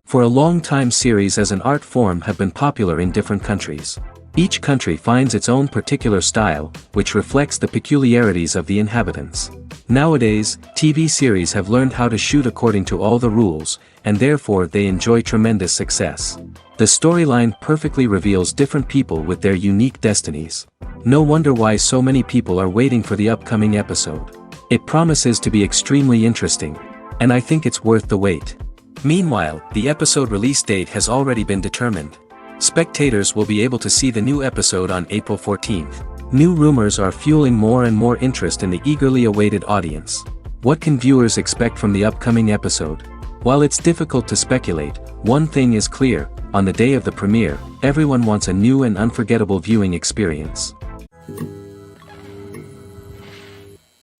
For a long time series as an art form have been popular in different countries. Each country finds its own particular style, which reflects the peculiarities of the inhabitants. Nowadays, TV series have learned how to shoot according to all the rules, and therefore they enjoy tremendous success. The storyline perfectly reveals different people with their unique destinies. No wonder why so many people are waiting for the upcoming episode. It promises to be extremely interesting, and I think it's worth the wait. Meanwhile, the episode release date has already been determined. Spectators will be able to see the new episode on April 14th. New rumors are fueling more and more interest in the eagerly awaited audience. What can viewers expect from the upcoming episode? While it's difficult to speculate, one thing is clear: on the day of the premiere, everyone wants a new and unforgettable viewing experience.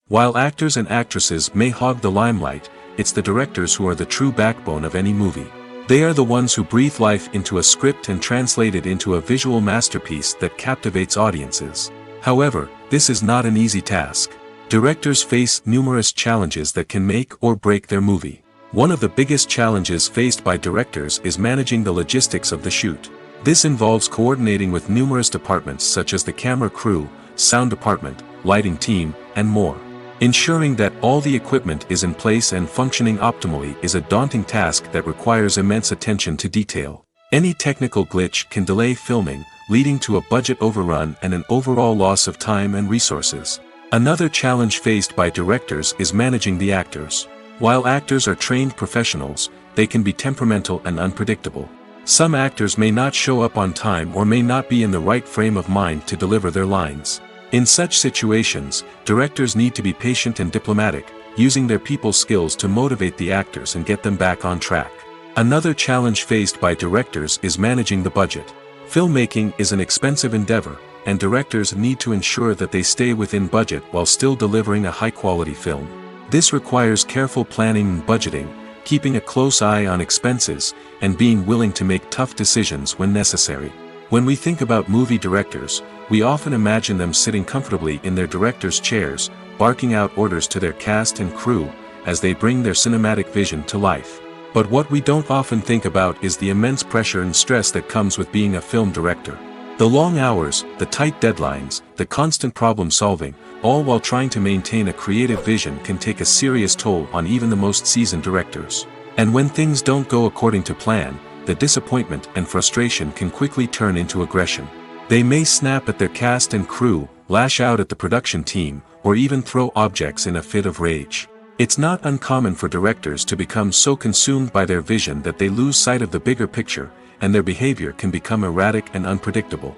While actors and actresses may hog the limelight, it's the directors who are the true backbone of any movie. They are the ones who breathe life into a script and translate it into a visual masterpiece that captivates audiences. However, this is not an easy task. Directors face numerous challenges that can make or break their movie. One of the biggest challenges faced by directors is managing the logistics of the shoot. This involves coordinating with numerous departments such as the camera crew, sound department, lighting team, and more. Ensuring that all the equipment is in place and functioning optimally is a daunting task that requires immense attention to detail. Any technical glitch can delay filming, leading to a budget overrun and an overall loss of time and resources. Another challenge faced by directors is managing the actors. While actors are trained professionals, they can be temperamental and unpredictable. Some actors may not show up on time or may not be in the right frame of mind to deliver their lines. In such situations, directors need to be patient and diplomatic, using their people skills to motivate the actors and get them back on track. Another challenge faced by directors is managing the budget. Filmmaking is an expensive endeavor, and directors need to ensure that they stay within budget while still delivering a high-quality film. This requires careful planning and budgeting, keeping a close eye on expenses, and being willing to make tough decisions when necessary. When we think about movie directors, we often imagine them sitting comfortably in their director's chairs, barking out orders to their cast and crew, as they bring their cinematic vision to life. But what we don't often think about is the immense pressure and stress that comes with being a film director. The long hours, the tight deadlines, the constant problem solving, all while trying to maintain a creative vision can take a serious toll on even the most seasoned directors. And when things don't go according to plan, the disappointment and frustration can quickly turn into aggression. They may snap at their cast and crew, lash out at the production team, or even throw objects in a fit of rage. It's not uncommon for directors to become so consumed by their vision that they lose sight of the bigger picture, and their behavior can become erratic and unpredictable.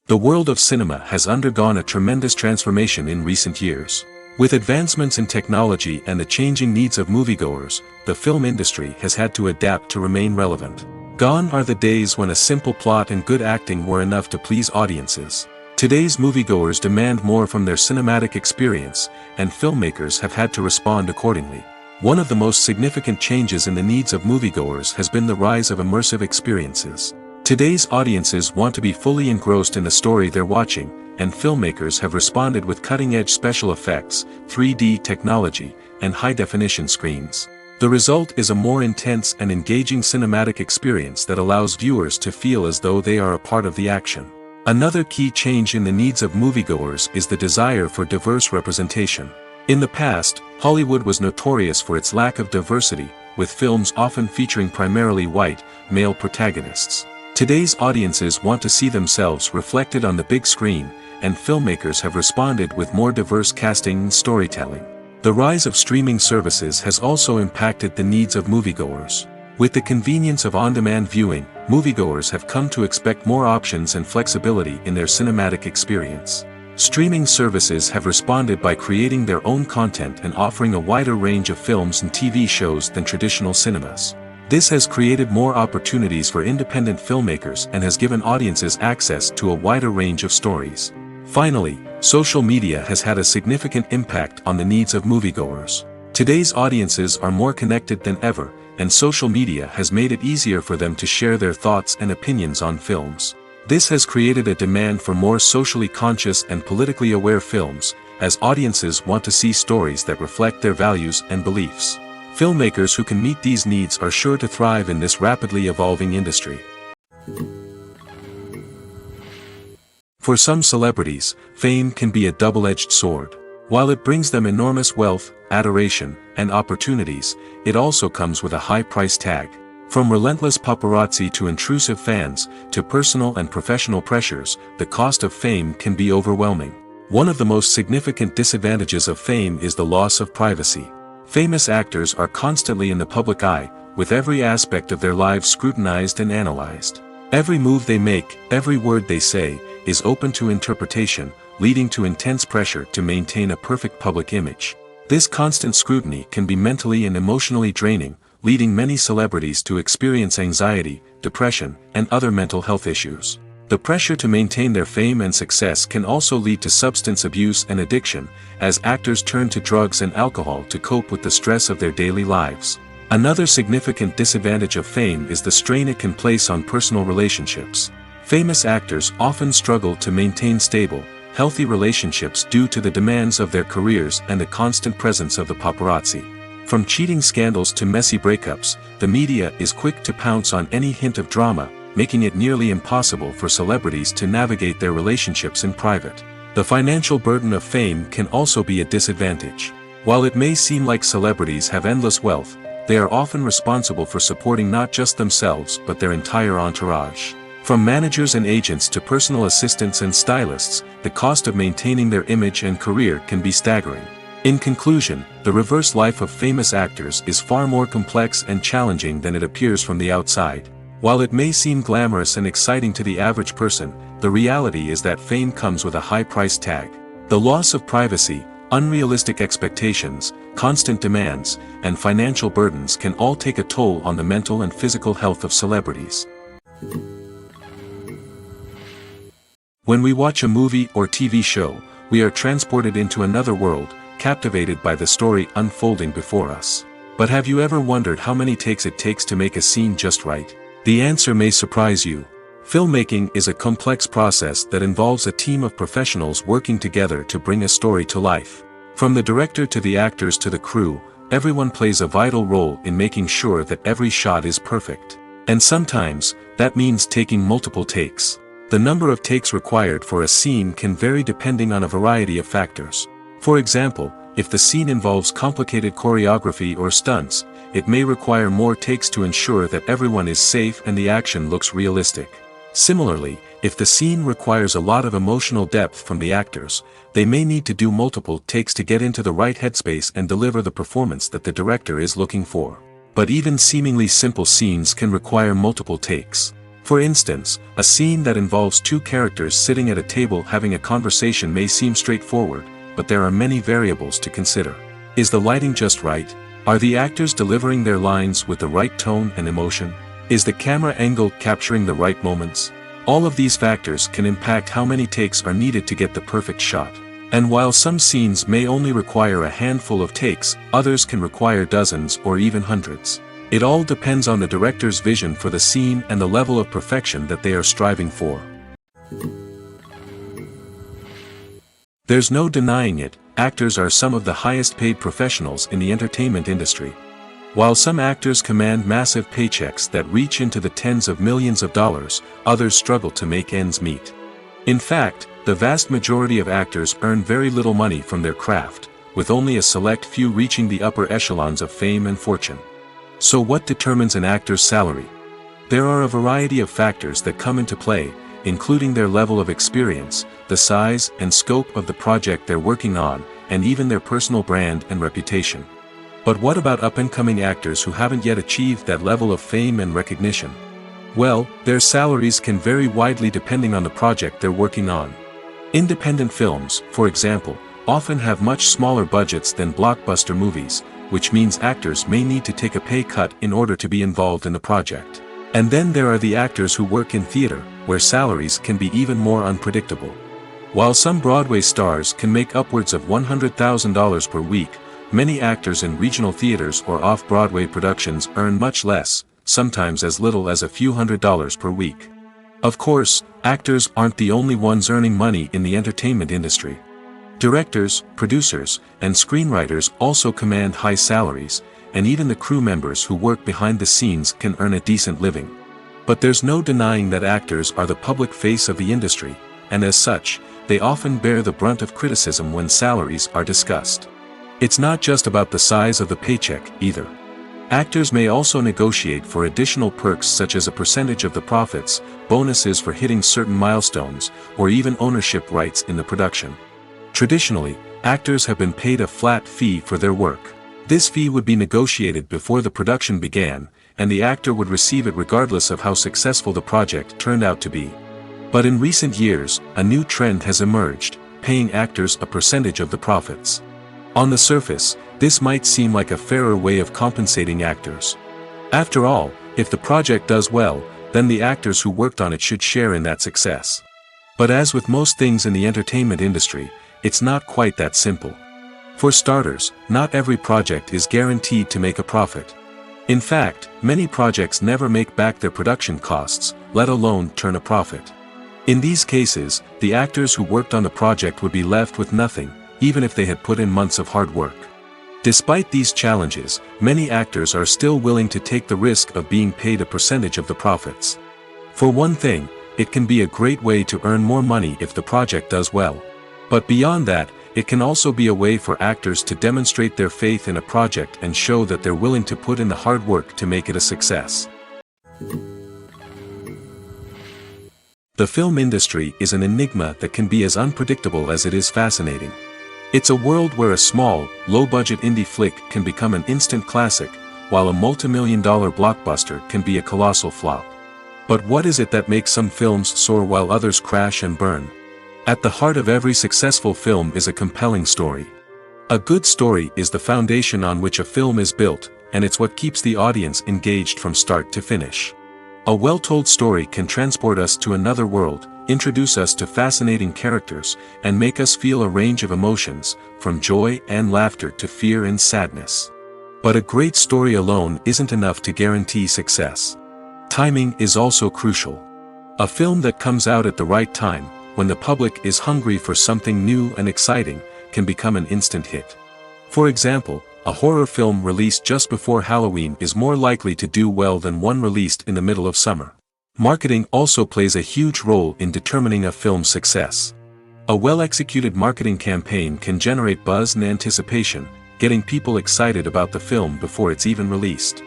The world of cinema has undergone a tremendous transformation in recent years. With advancements in technology and the changing needs of moviegoers, the film industry has had to adapt to remain relevant. Gone are the days when a simple plot and good acting were enough to please audiences. Today's moviegoers demand more from their cinematic experience, and filmmakers have had to respond accordingly. One of the most significant changes in the needs of moviegoers has been the rise of immersive experiences. Today's audiences want to be fully engrossed in the story they're watching, and filmmakers have responded with cutting-edge special effects, 3D technology, and high-definition screens. The result is a more intense and engaging cinematic experience that allows viewers to feel as though they are a part of the action. Another key change in the needs of moviegoers is the desire for diverse representation. In the past, Hollywood was notorious for its lack of diversity, with films often featuring primarily white, male protagonists. Today's audiences want to see themselves reflected on the big screen, and filmmakers have responded with more diverse casting and storytelling. The rise of streaming services has also impacted the needs of moviegoers. With the convenience of on-demand viewing, moviegoers have come to expect more options and flexibility in their cinematic experience. Streaming services have responded by creating their own content and offering a wider range of films and TV shows than traditional cinemas. This has created more opportunities for independent filmmakers and has given audiences access to a wider range of stories. Finally, social media has had a significant impact on the needs of moviegoers. Today's audiences are more connected than ever, and social media has made it easier for them to share their thoughts and opinions on films. This has created a demand for more socially conscious and politically aware films, as audiences want to see stories that reflect their values and beliefs. Filmmakers who can meet these needs are sure to thrive in this rapidly evolving industry. For some celebrities, fame can be a double-edged sword. While it brings them enormous wealth, adoration, and opportunities, it also comes with a high price tag. From relentless paparazzi to intrusive fans, to personal and professional pressures, the cost of fame can be overwhelming. One of the most significant disadvantages of fame is the loss of privacy. Famous actors are constantly in the public eye, with every aspect of their lives scrutinized and analyzed. Every move they make, every word they say, is open to interpretation, leading to intense pressure to maintain a perfect public image. This constant scrutiny can be mentally and emotionally draining, leading many celebrities to experience anxiety, depression, and other mental health issues. The pressure to maintain their fame and success can also lead to substance abuse and addiction, as actors turn to drugs and alcohol to cope with the stress of their daily lives. Another significant disadvantage of fame is the strain it can place on personal relationships. Famous actors often struggle to maintain stable, healthy relationships due to the demands of their careers and the constant presence of the paparazzi. From cheating scandals to messy breakups, the media is quick to pounce on any hint of drama, making it nearly impossible for celebrities to navigate their relationships in private. The financial burden of fame can also be a disadvantage. While it may seem like celebrities have endless wealth, they are often responsible for supporting not just themselves but their entire entourage. From managers and agents to personal assistants and stylists, the cost of maintaining their image and career can be staggering. In conclusion, the reverse life of famous actors is far more complex and challenging than it appears from the outside. While it may seem glamorous and exciting to the average person, the reality is that fame comes with a high price tag. The loss of privacy, unrealistic expectations, constant demands, and financial burdens can all take a toll on the mental and physical health of celebrities. When we watch a movie or TV show, we are transported into another world, captivated by the story unfolding before us. But have you ever wondered how many takes it takes to make a scene just right? The answer may surprise you. Filmmaking is a complex process that involves a team of professionals working together to bring a story to life. From the director to the actors to the crew, everyone plays a vital role in making sure that every shot is perfect. And sometimes, that means taking multiple takes. The number of takes required for a scene can vary depending on a variety of factors. For example, if the scene involves complicated choreography or stunts, it may require more takes to ensure that everyone is safe and the action looks realistic. Similarly, if the scene requires a lot of emotional depth from the actors, they may need to do multiple takes to get into the right headspace and deliver the performance that the director is looking for. But even seemingly simple scenes can require multiple takes. For instance, a scene that involves two characters sitting at a table having a conversation may seem straightforward, but there are many variables to consider. Is the lighting just right? Are the actors delivering their lines with the right tone and emotion? Is the camera angle capturing the right moments? All of these factors can impact how many takes are needed to get the perfect shot. And while some scenes may only require a handful of takes, others can require dozens or even hundreds. It all depends on the director's vision for the scene and the level of perfection that they are striving for. There's no denying it, actors are some of the highest paid professionals in the entertainment industry. While some actors command massive paychecks that reach into the tens of millions of dollars, others struggle to make ends meet. In fact, the vast majority of actors earn very little money from their craft, with only a select few reaching the upper echelons of fame and fortune. So what determines an actor's salary? There are a variety of factors that come into play, including their level of experience, the size and scope of the project they're working on, and even their personal brand and reputation. But what about up-and-coming actors who haven't yet achieved that level of fame and recognition? Well, their salaries can vary widely depending on the project they're working on. Independent films, for example, often have much smaller budgets than blockbuster movies, which means actors may need to take a pay cut in order to be involved in the project. And then there are the actors who work in theater, where salaries can be even more unpredictable. While some Broadway stars can make upwards of $100,000 per week, many actors in regional theaters or off-Broadway productions earn much less, sometimes as little as a few $100s per week. Of course, actors aren't the only ones earning money in the entertainment industry. Directors, producers, and screenwriters also command high salaries, and even the crew members who work behind the scenes can earn a decent living. But there's no denying that actors are the public face of the industry, and as such, they often bear the brunt of criticism when salaries are discussed. It's not just about the size of the paycheck, either. Actors may also negotiate for additional perks such as a percentage of the profits, bonuses for hitting certain milestones, or even ownership rights in the production. Traditionally, actors have been paid a flat fee for their work. This fee would be negotiated before the production began, and the actor would receive it regardless of how successful the project turned out to be. But in recent years, a new trend has emerged, paying actors a percentage of the profits. On the surface, this might seem like a fairer way of compensating actors. After all, if the project does well, then the actors who worked on it should share in that success. But as with most things in the entertainment industry, it's not quite that simple. For starters, not every project is guaranteed to make a profit. In fact, many projects never make back their production costs, let alone turn a profit. In these cases, the actors who worked on the project would be left with nothing, even if they had put in months of hard work. Despite these challenges, many actors are still willing to take the risk of being paid a percentage of the profits. For one thing, it can be a great way to earn more money if the project does well. But beyond that, it can also be a way for actors to demonstrate their faith in a project and show that they're willing to put in the hard work to make it a success. The film industry is an enigma that can be as unpredictable as it is fascinating. It's a world where a small, low-budget indie flick can become an instant classic, while a multi-million-dollar blockbuster can be a colossal flop. But what is it that makes some films soar while others crash and burn? At the heart of every successful film is a compelling story. A good story is the foundation on which a film is built, and it's what keeps the audience engaged from start to finish. A well-told story can transport us to another world, introduce us to fascinating characters, and make us feel a range of emotions, from joy and laughter to fear and sadness. But a great story alone isn't enough to guarantee success. Timing is also crucial. A film that comes out at the right time, when the public is hungry for something new and exciting, can become an instant hit. For example, a horror film released just before Halloween is more likely to do well than one released in the middle of summer. Marketing also plays a huge role in determining a film's success. A well-executed marketing campaign can generate buzz and anticipation, getting people excited about the film before it's even released.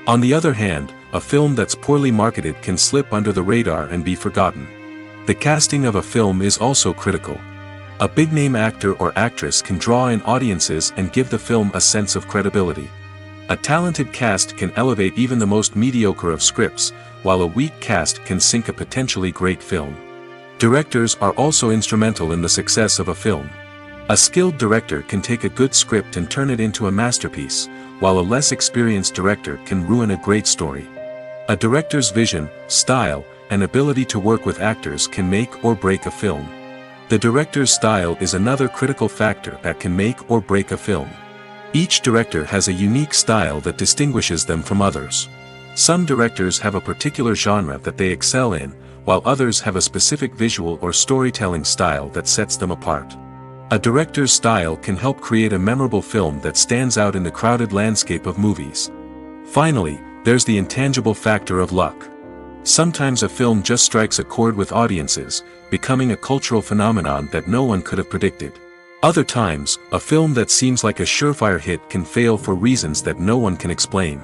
On the other hand, a film that's poorly marketed can slip under the radar and be forgotten. The casting of a film is also critical. A big-name actor or actress can draw in audiences and give the film a sense of credibility. A talented cast can elevate even the most mediocre of scripts, while a weak cast can sink a potentially great film. Directors are also instrumental in the success of a film. A skilled director can take a good script and turn it into a masterpiece, while a less experienced director can ruin a great story. A director's vision, style, and ability to work with actors can make or break a film. The director's style is another critical factor that can make or break a film. Each director has a unique style that distinguishes them from others. Some directors have a particular genre that they excel in, while others have a specific visual or storytelling style that sets them apart. A director's style can help create a memorable film that stands out in the crowded landscape of movies. Finally, there's the intangible factor of luck. Sometimes a film just strikes a chord with audiences, becoming a cultural phenomenon that no one could have predicted. Other times, a film that seems like a surefire hit can fail for reasons that no one can explain.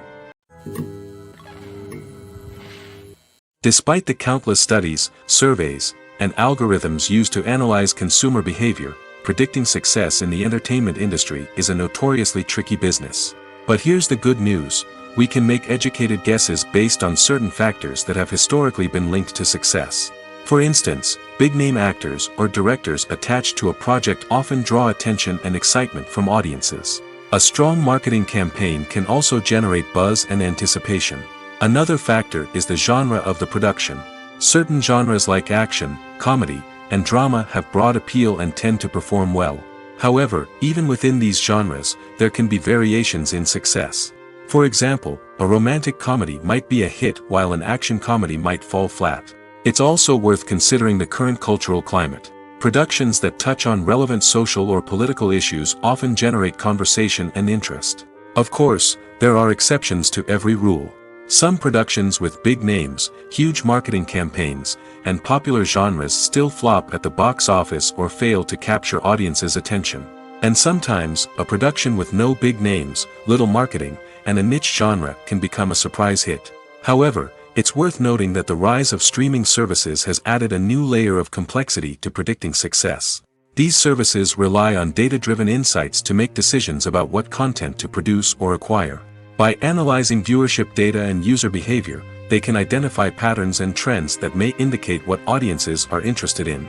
Despite the countless studies, surveys, and algorithms used to analyze consumer behavior, predicting success in the entertainment industry is a notoriously tricky business. But here's the good news: we can make educated guesses based on certain factors that have historically been linked to success. For instance, big-name actors or directors attached to a project often draw attention and excitement from audiences. A strong marketing campaign can also generate buzz and anticipation. Another factor is the genre of the production. Certain genres like action, comedy, and drama have broad appeal and tend to perform well. However, even within these genres, there can be variations in success. For example, a romantic comedy might be a hit while an action comedy might fall flat. It's also worth considering the current cultural climate. Productions that touch on relevant social or political issues often generate conversation and interest. Of course, there are exceptions to every rule. Some productions with big names, huge marketing campaigns, and popular genres still flop at the box office or fail to capture audiences' attention. And sometimes, a production with no big names, little marketing, and a niche genre can become a surprise hit. However, it's worth noting that the rise of streaming services has added a new layer of complexity to predicting success. These services rely on data-driven insights to make decisions about what content to produce or acquire. By analyzing viewership data and user behavior, they can identify patterns and trends that may indicate what audiences are interested in.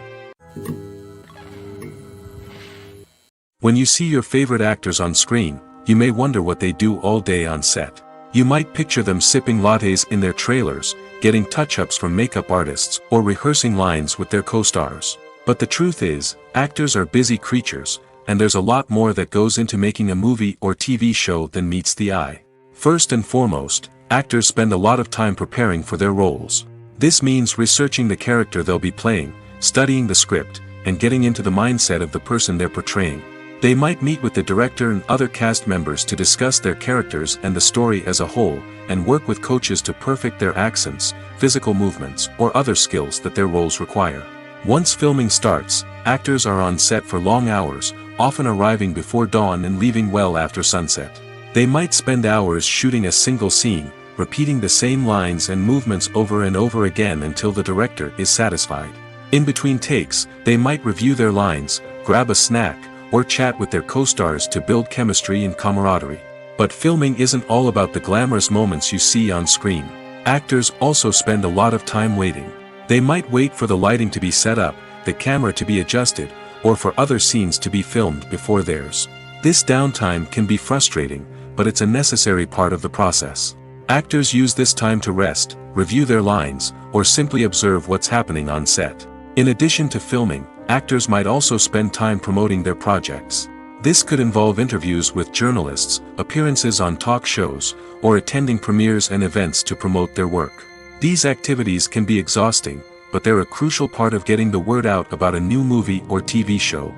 When you see your favorite actors on screen, you may wonder what they do all day on set. You might picture them sipping lattes in their trailers, getting touch-ups from makeup artists, or rehearsing lines with their co-stars. But the truth is, actors are busy creatures, and there's a lot more that goes into making a movie or TV show than meets the eye. First and foremost, actors spend a lot of time preparing for their roles. This means researching the character they'll be playing, studying the script, and getting into the mindset of the person they're portraying. They might meet with the director and other cast members to discuss their characters and the story as a whole, and work with coaches to perfect their accents, physical movements, or other skills that their roles require. Once filming starts, actors are on set for long hours, often arriving before dawn and leaving well after sunset. They might spend hours shooting a single scene, repeating the same lines and movements over and over again until the director is satisfied. In between takes, they might review their lines, grab a snack, or chat with their co-stars to build chemistry and camaraderie. But filming isn't all about the glamorous moments you see on screen. Actors also spend a lot of time waiting. They might wait for the lighting to be set up, the camera to be adjusted, or for other scenes to be filmed before theirs. This downtime can be frustrating, but it's a necessary part of the process. Actors use this time to rest, review their lines, or simply observe what's happening on set. In addition to filming, actors might also spend time promoting their projects. This could involve interviews with journalists, appearances on talk shows, or attending premieres and events to promote their work. These activities can be exhausting, but they're a crucial part of getting the word out about a new movie or TV show.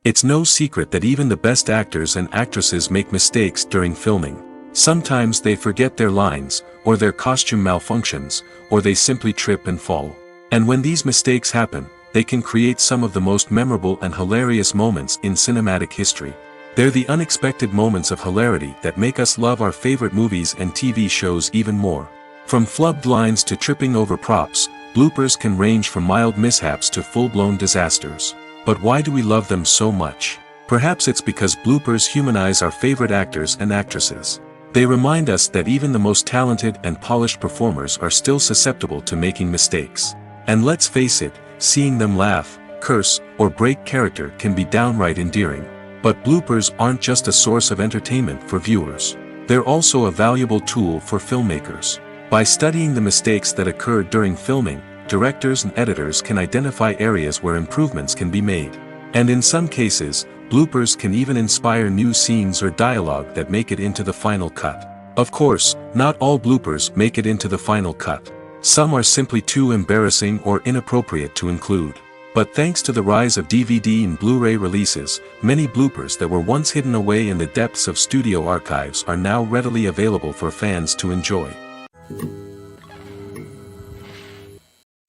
It's no secret that even the best actors and actresses make mistakes during filming. Sometimes they forget their lines, or their costume malfunctions, or they simply trip and fall. And when these mistakes happen, they can create some of the most memorable and hilarious moments in cinematic history. They're the unexpected moments of hilarity that make us love our favorite movies and TV shows even more. From flubbed lines to tripping over props, bloopers can range from mild mishaps to full-blown disasters. But why do we love them so much? Perhaps it's because bloopers humanize our favorite actors and actresses. They remind us that even the most talented and polished performers are still susceptible to making mistakes. And let's face it, seeing them laugh, curse, or break character can be downright endearing. But bloopers aren't just a source of entertainment for viewers. They're also a valuable tool for filmmakers. By studying the mistakes that occurred during filming, directors and editors can identify areas where improvements can be made. And in some cases, bloopers can even inspire new scenes or dialogue that make it into the final cut. Of course, not all bloopers make it into the final cut. Some are simply too embarrassing or inappropriate to include. But thanks to the rise of DVD and Blu-ray releases, many bloopers that were once hidden away in the depths of studio archives are now readily available for fans to enjoy.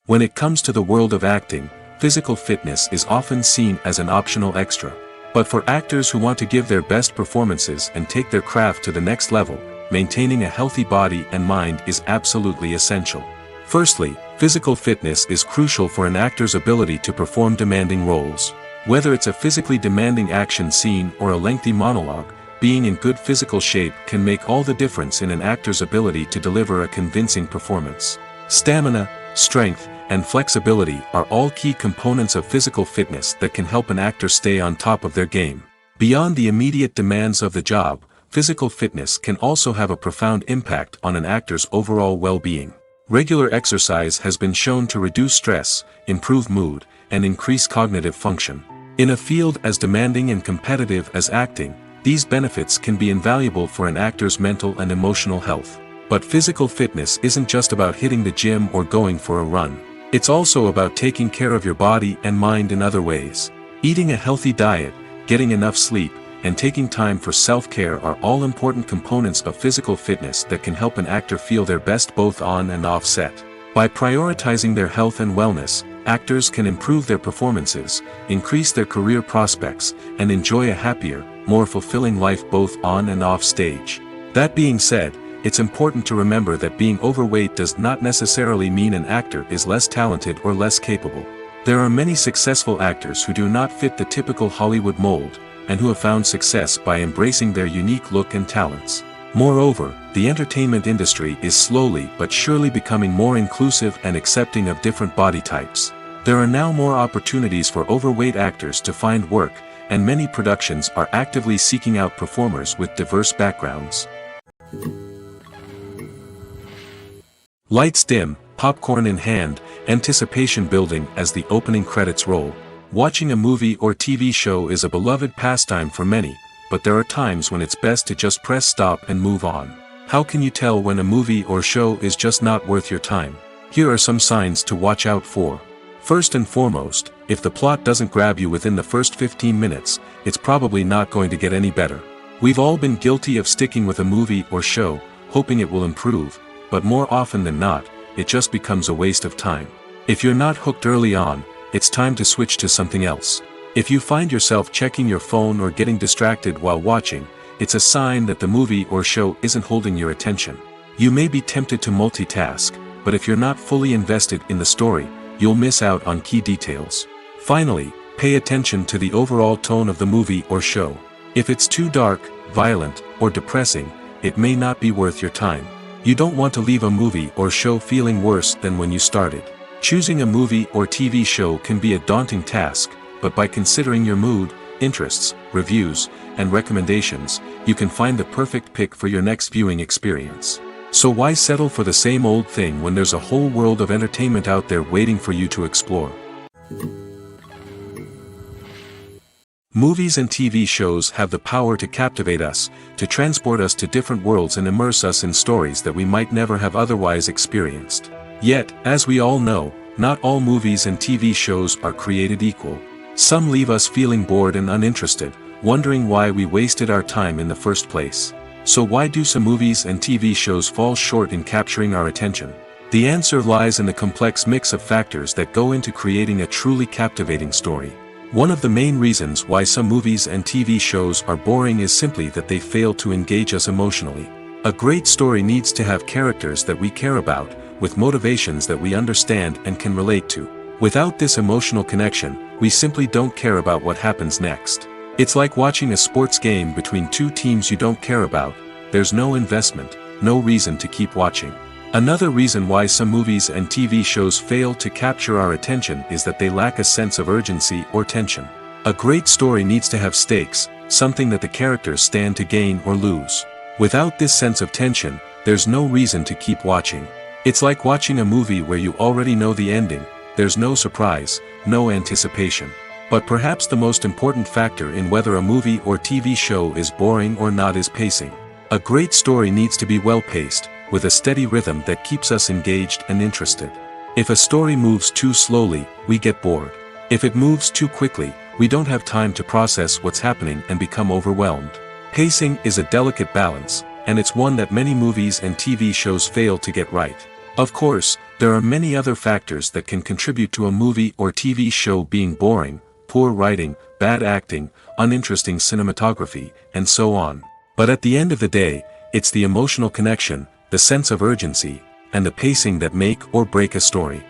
When it comes to the world of acting, physical fitness is often seen as an optional extra. But for actors who want to give their best performances and take their craft to the next level, maintaining a healthy body and mind is absolutely essential. Firstly, physical fitness is crucial for an actor's ability to perform demanding roles. Whether it's a physically demanding action scene or a lengthy monologue, being in good physical shape can make all the difference in an actor's ability to deliver a convincing performance. Stamina, strength, and flexibility are all key components of physical fitness that can help an actor stay on top of their game. Beyond the immediate demands of the job, physical fitness can also have a profound impact on an actor's overall well-being. Regular exercise has been shown to reduce stress, improve mood, and increase cognitive function. In a field as demanding and competitive as acting, these benefits can be invaluable for an actor's mental and emotional health. But physical fitness isn't just about hitting the gym or going for a run. It's also about taking care of your body and mind in other ways. Eating a healthy diet, getting enough sleep, and taking time for self-care are all important components of physical fitness that can help an actor feel their best both on and off set. By prioritizing their health and wellness, actors can improve their performances, increase their career prospects, and enjoy a happier, more fulfilling life both on and off stage. That being said, it's important to remember that being overweight does not necessarily mean an actor is less talented or less capable. There are many successful actors who do not fit the typical Hollywood mold, and who have found success by embracing their unique look and talents. Moreover, the entertainment industry is slowly but surely becoming more inclusive and accepting of different body types. There are now more opportunities for overweight actors to find work, and many productions are actively seeking out performers with diverse backgrounds. Lights dim, popcorn in hand, anticipation building as the opening credits roll. Watching a movie or TV show is a beloved pastime for many, but there are times when it's best to just press stop and move on. How can you tell when a movie or show is just not worth your time? Here are some signs to watch out for. First and foremost, if the plot doesn't grab you within the first 15 minutes, it's probably not going to get any better. We've all been guilty of sticking with a movie or show, hoping it will improve, but more often than not, it just becomes a waste of time. If you're not hooked early on, it's time to switch to something else. If you find yourself checking your phone or getting distracted while watching, it's a sign that the movie or show isn't holding your attention. You may be tempted to multitask, but if you're not fully invested in the story, you'll miss out on key details. Finally, pay attention to the overall tone of the movie or show. If it's too dark, violent, or depressing, it may not be worth your time. You don't want to leave a movie or show feeling worse than when you started. Choosing a movie or TV show can be a daunting task, but by considering your mood, interests, reviews, and recommendations, you can find the perfect pick for your next viewing experience. So why settle for the same old thing when there's a whole world of entertainment out there waiting for you to explore? Movies and TV shows have the power to captivate us, to transport us to different worlds and immerse us in stories that we might never have otherwise experienced. Yet, as we all know, not all movies and TV shows are created equal. Some leave us feeling bored and uninterested, wondering why we wasted our time in the first place. So why do some movies and TV shows fall short in capturing our attention? The answer lies in the complex mix of factors that go into creating a truly captivating story. One of the main reasons why some movies and TV shows are boring is simply that they fail to engage us emotionally. A great story needs to have characters that we care about, with motivations that we understand and can relate to. Without this emotional connection, we simply don't care about what happens next. It's like watching a sports game between two teams you don't care about. There's no investment, no reason to keep watching. Another reason why some movies and TV shows fail to capture our attention is that they lack a sense of urgency or tension. A great story needs to have stakes, something that the characters stand to gain or lose. Without this sense of tension, there's no reason to keep watching. It's like watching a movie where you already know the ending. There's no surprise, no anticipation. But perhaps the most important factor in whether a movie or TV show is boring or not is pacing. A great story needs to be well-paced, with a steady rhythm that keeps us engaged and interested. If a story moves too slowly, we get bored. If it moves too quickly, we don't have time to process what's happening and become overwhelmed. Pacing is a delicate balance, and it's one that many movies and TV shows fail to get right. Of course, there are many other factors that can contribute to a movie or TV show being boring: poor writing, bad acting, uninteresting cinematography, and so on. But at the end of the day, it's the emotional connection, the sense of urgency, and the pacing that make or break a story.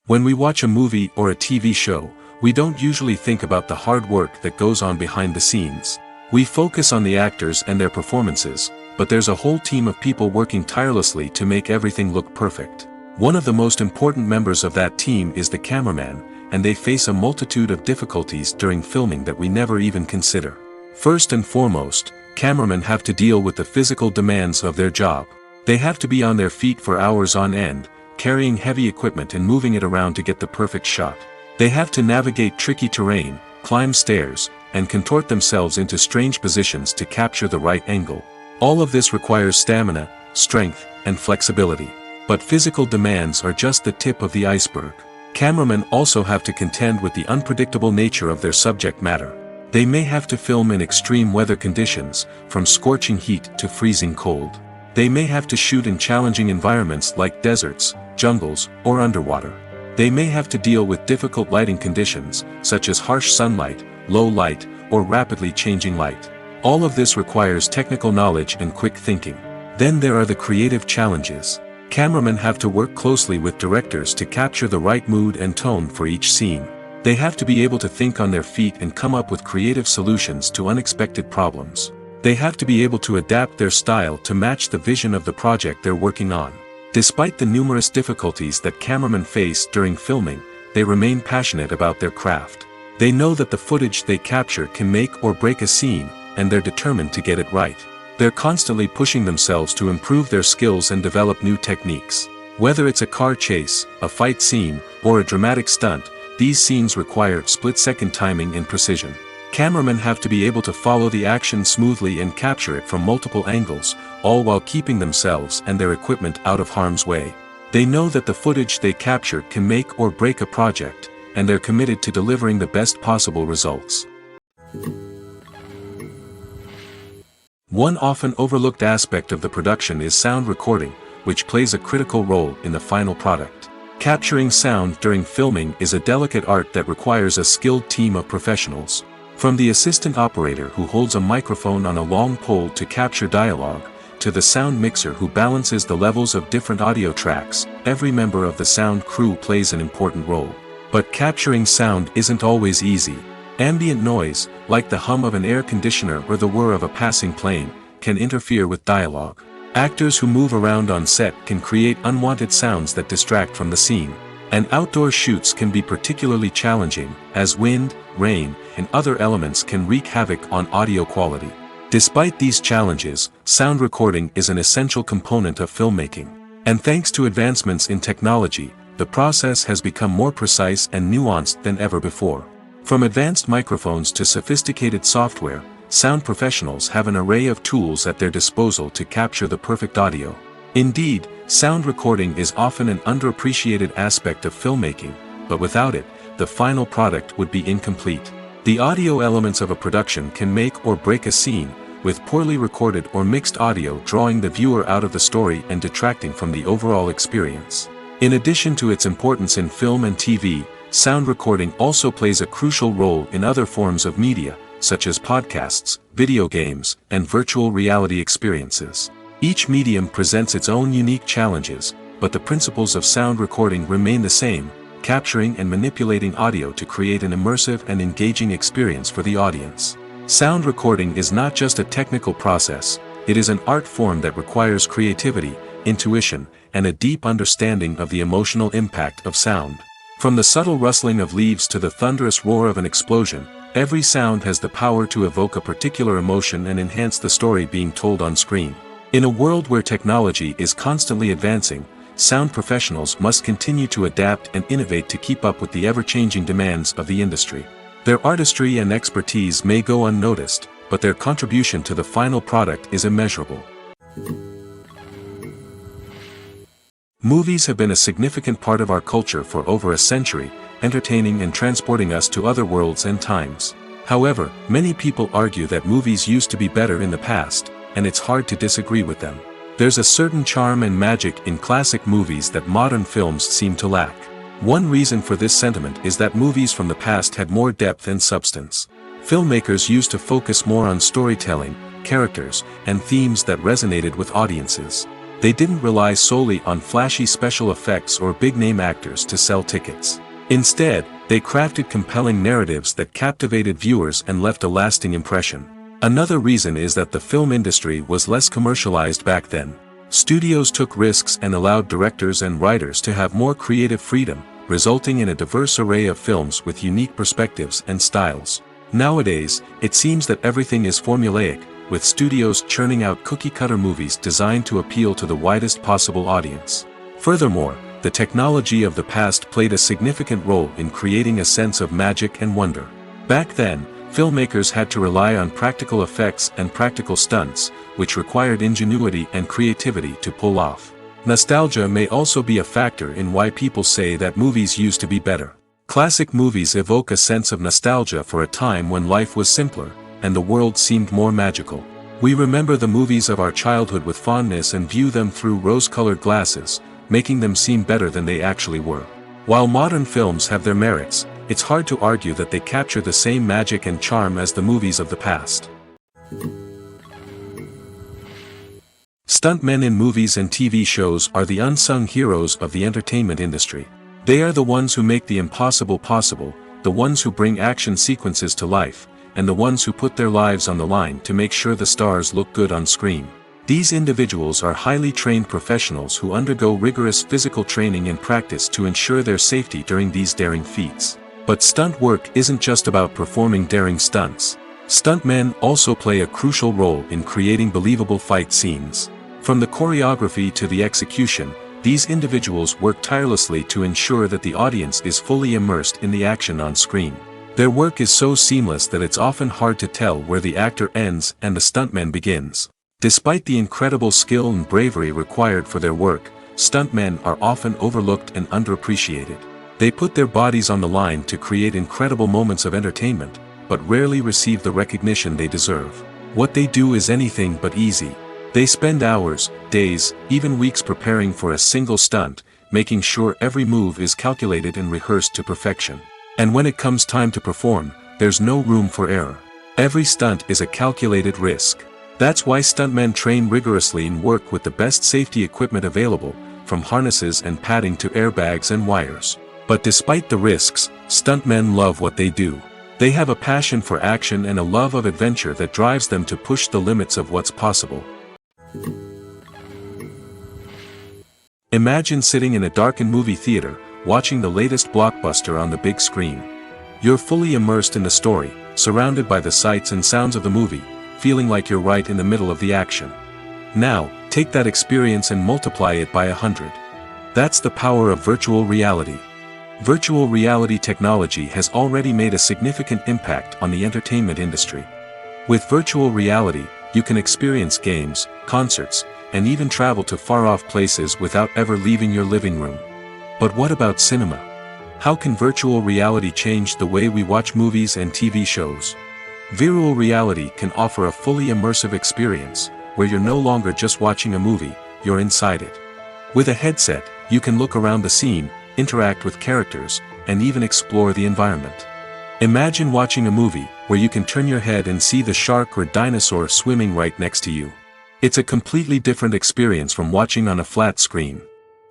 When we watch a movie or a TV show, we don't usually think about the hard work that goes on behind the scenes. We focus on the actors and their performances, but there's a whole team of people working tirelessly to make everything look perfect. One of the most important members of that team is the cameraman, and they face a multitude of difficulties during filming that we never even consider. First and foremost, cameramen have to deal with the physical demands of their job. They have to be on their feet for hours on end, carrying heavy equipment and moving it around to get the perfect shot. They have to navigate tricky terrain, climb stairs, and contort themselves into strange positions to capture the right angle. All of this requires stamina, strength, and flexibility. But physical demands are just the tip of the iceberg. Cameramen also have to contend with the unpredictable nature of their subject matter. They may have to film in extreme weather conditions, from scorching heat to freezing cold. They may have to shoot in challenging environments like deserts, jungles, or underwater. They may have to deal with difficult lighting conditions, such as harsh sunlight, low light, or rapidly changing light. All of this requires technical knowledge and quick thinking. Then there are the creative challenges. Cameramen have to work closely with directors to capture the right mood and tone for each scene. They have to be able to think on their feet and come up with creative solutions to unexpected problems. They have to be able to adapt their style to match the vision of the project they're working on. Despite the numerous difficulties that cameramen face during filming, they remain passionate about their craft. They know that the footage they capture can make or break a scene, and they're determined to get it right. They're constantly pushing themselves to improve their skills and develop new techniques. Whether it's a car chase, a fight scene, or a dramatic stunt, these scenes require split-second timing and precision. Cameramen have to be able to follow the action smoothly and capture it from multiple angles, all while keeping themselves and their equipment out of harm's way. They know that the footage they capture can make or break a project, and they're committed to delivering the best possible results. One often overlooked aspect of the production is sound recording, which plays a critical role in the final product. Capturing sound during filming is a delicate art that requires a skilled team of professionals. From the assistant operator who holds a microphone on a long pole to capture dialogue, to the sound mixer who balances the levels of different audio tracks, every member of the sound crew plays an important role. But capturing sound isn't always easy. Ambient noise, like the hum of an air conditioner or the whir of a passing plane, can interfere with dialogue. Actors who move around on set can create unwanted sounds that distract from the scene. And outdoor shoots can be particularly challenging, as wind, rain, and other elements can wreak havoc on audio quality. Despite these challenges, sound recording is an essential component of filmmaking. And thanks to advancements in technology, the process has become more precise and nuanced than ever before. From advanced microphones to sophisticated software, sound professionals have an array of tools at their disposal to capture the perfect audio. Indeed, sound recording is often an underappreciated aspect of filmmaking, but without it, the final product would be incomplete. The audio elements of a production can make or break a scene, with poorly recorded or mixed audio drawing the viewer out of the story and detracting from the overall experience. In addition to its importance in film and TV, sound recording also plays a crucial role in other forms of media, such as podcasts, video games, and virtual reality experiences. Each medium presents its own unique challenges, but the principles of sound recording remain the same, capturing and manipulating audio to create an immersive and engaging experience for the audience. Sound recording is not just a technical process, it is an art form that requires creativity, intuition, and a deep understanding of the emotional impact of sound. From the subtle rustling of leaves to the thunderous roar of an explosion, every sound has the power to evoke a particular emotion and enhance the story being told on screen. In a world where technology is constantly advancing, sound professionals must continue to adapt and innovate to keep up with the ever-changing demands of the industry. Their artistry and expertise may go unnoticed, but their contribution to the final product is immeasurable. Movies have been a significant part of our culture for over a century, entertaining and transporting us to other worlds and times. However, many people argue that movies used to be better in the past, and it's hard to disagree with them. There's a certain charm and magic in classic movies that modern films seem to lack. One reason for this sentiment is that movies from the past had more depth and substance. Filmmakers used to focus more on storytelling, characters, and themes that resonated with audiences. They didn't rely solely on flashy special effects or big-name actors to sell tickets. Instead, they crafted compelling narratives that captivated viewers and left a lasting impression. Another reason is that the film industry was less commercialized back then. Studios took risks and allowed directors and writers to have more creative freedom, resulting in a diverse array of films with unique perspectives and styles. Nowadays, it seems that everything is formulaic, with studios churning out cookie-cutter movies designed to appeal to the widest possible audience. Furthermore, the technology of the past played a significant role in creating a sense of magic and wonder. Back then, filmmakers had to rely on practical effects and practical stunts, which required ingenuity and creativity to pull off. Nostalgia may also be a factor in why people say that movies used to be better. Classic movies evoke a sense of nostalgia for a time when life was simpler, and the world seemed more magical. We remember the movies of our childhood with fondness and view them through rose-colored glasses, making them seem better than they actually were. While modern films have their merits, it's hard to argue that they capture the same magic and charm as the movies of the past. Stuntmen in movies and TV shows are the unsung heroes of the entertainment industry. They are the ones who make the impossible possible, the ones who bring action sequences to life, and the ones who put their lives on the line to make sure the stars look good on screen. These individuals are highly trained professionals who undergo rigorous physical training and practice to ensure their safety during these daring feats. But stunt work isn't just about performing daring stunts. Stuntmen also play a crucial role in creating believable fight scenes. From the choreography to the execution, these individuals work tirelessly to ensure that the audience is fully immersed in the action on screen. Their work is so seamless that it's often hard to tell where the actor ends and the stuntman begins. Despite the incredible skill and bravery required for their work, stuntmen are often overlooked and underappreciated. They put their bodies on the line to create incredible moments of entertainment, but rarely receive the recognition they deserve. What they do is anything but easy. They spend hours, days, even weeks preparing for a single stunt, making sure every move is calculated and rehearsed to perfection. And when it comes time to perform, there's no room for error. Every stunt is a calculated risk. That's why stuntmen train rigorously and work with the best safety equipment available, from harnesses and padding to airbags and wires. But despite the risks, stuntmen love what they do. They have a passion for action and a love of adventure that drives them to push the limits of what's possible. Imagine sitting in a darkened movie theater, watching the latest blockbuster on the big screen. You're fully immersed in the story, surrounded by the sights and sounds of the movie, feeling like you're right in the middle of the action. Now, take that experience and multiply it by 100. That's the power of virtual reality. Virtual reality technology has already made a significant impact on the entertainment industry. With virtual reality, you can experience games, concerts, and even travel to far-off places without ever leaving your living room. But what about cinema? How can virtual reality change the way we watch movies and TV shows? Virtual reality can offer a fully immersive experience, where you're no longer just watching a movie, you're inside it. With a headset, you can look around the scene, interact with characters, and even explore the environment. Imagine watching a movie, where you can turn your head and see the shark or dinosaur swimming right next to you. It's a completely different experience from watching on a flat screen.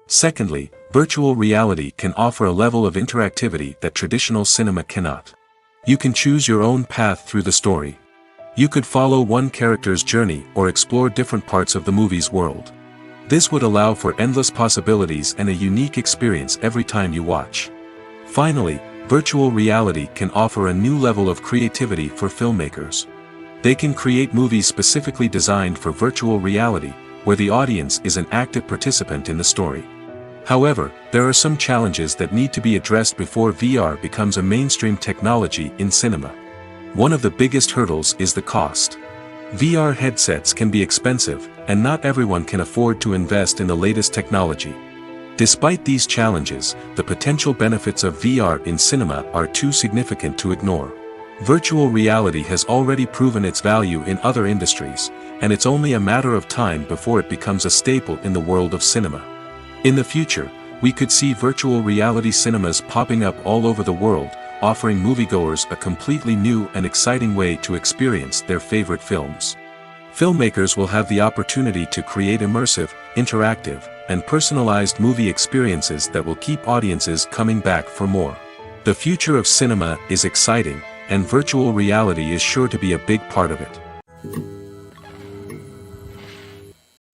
Secondly, virtual reality can offer a level of interactivity that traditional cinema cannot. You can choose your own path through the story. You could follow one character's journey or explore different parts of the movie's world. This would allow for endless possibilities and a unique experience every time you watch. Finally, virtual reality can offer a new level of creativity for filmmakers. They can create movies specifically designed for virtual reality, where the audience is an active participant in the story. However, there are some challenges that need to be addressed before VR becomes a mainstream technology in cinema. One of the biggest hurdles is the cost. VR headsets can be expensive, and not everyone can afford to invest in the latest technology. Despite these challenges, the potential benefits of VR in cinema are too significant to ignore. Virtual reality has already proven its value in other industries, and it's only a matter of time before it becomes a staple in the world of cinema. In the future, we could see virtual reality cinemas popping up all over the world, offering moviegoers a completely new and exciting way to experience their favorite films. Filmmakers will have the opportunity to create immersive, interactive, and personalized movie experiences that will keep audiences coming back for more. The future of cinema is exciting, and virtual reality is sure to be a big part of it.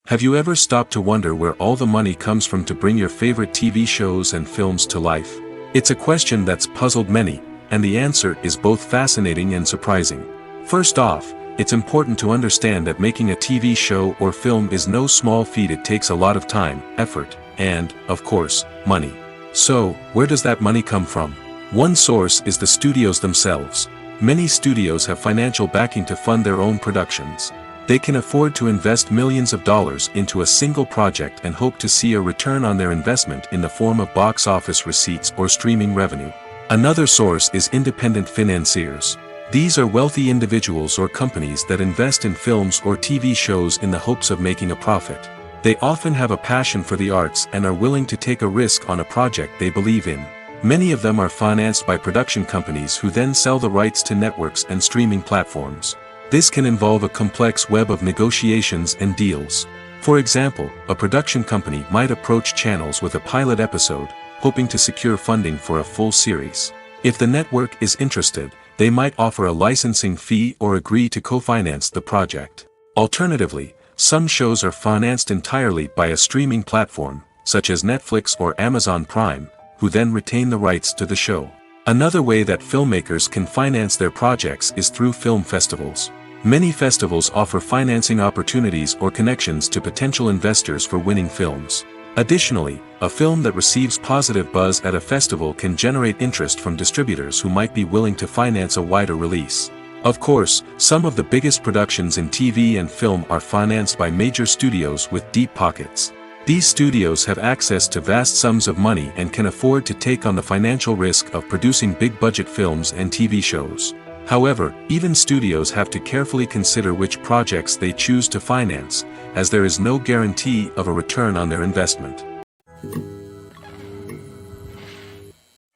Have you ever stopped to wonder where all the money comes from to bring your favorite TV shows and films to life? It's a question that's puzzled many, and the answer is both fascinating and surprising. First off, it's important to understand that making a TV show or film is no small feat. It takes a lot of time, effort, and, of course, money. So, where does that money come from? One source is the studios themselves. Many studios have financial backing to fund their own productions. They can afford to invest millions of dollars into a single project and hope to see a return on their investment in the form of box office receipts or streaming revenue. Another source is independent financiers. These are wealthy individuals or companies that invest in films or TV shows in the hopes of making a profit. They often have a passion for the arts and are willing to take a risk on a project they believe in. Many of them are financed by production companies who then sell the rights to networks and streaming platforms. This can involve a complex web of negotiations and deals. For example, a production company might approach channels with a pilot episode, hoping to secure funding for a full series. If the network is interested, they might offer a licensing fee or agree to co-finance the project. Alternatively, some shows are financed entirely by a streaming platform, such as Netflix or Amazon Prime, who then retain the rights to the show. Another way that filmmakers can finance their projects is through film festivals. Many festivals offer financing opportunities or connections to potential investors for winning films. Additionally, a film that receives positive buzz at a festival can generate interest from distributors who might be willing to finance a wider release. Of course, some of the biggest productions in TV and film are financed by major studios with deep pockets. These studios have access to vast sums of money and can afford to take on the financial risk of producing big-budget films and TV shows. However, even studios have to carefully consider which projects they choose to finance, as there is no guarantee of a return on their investment.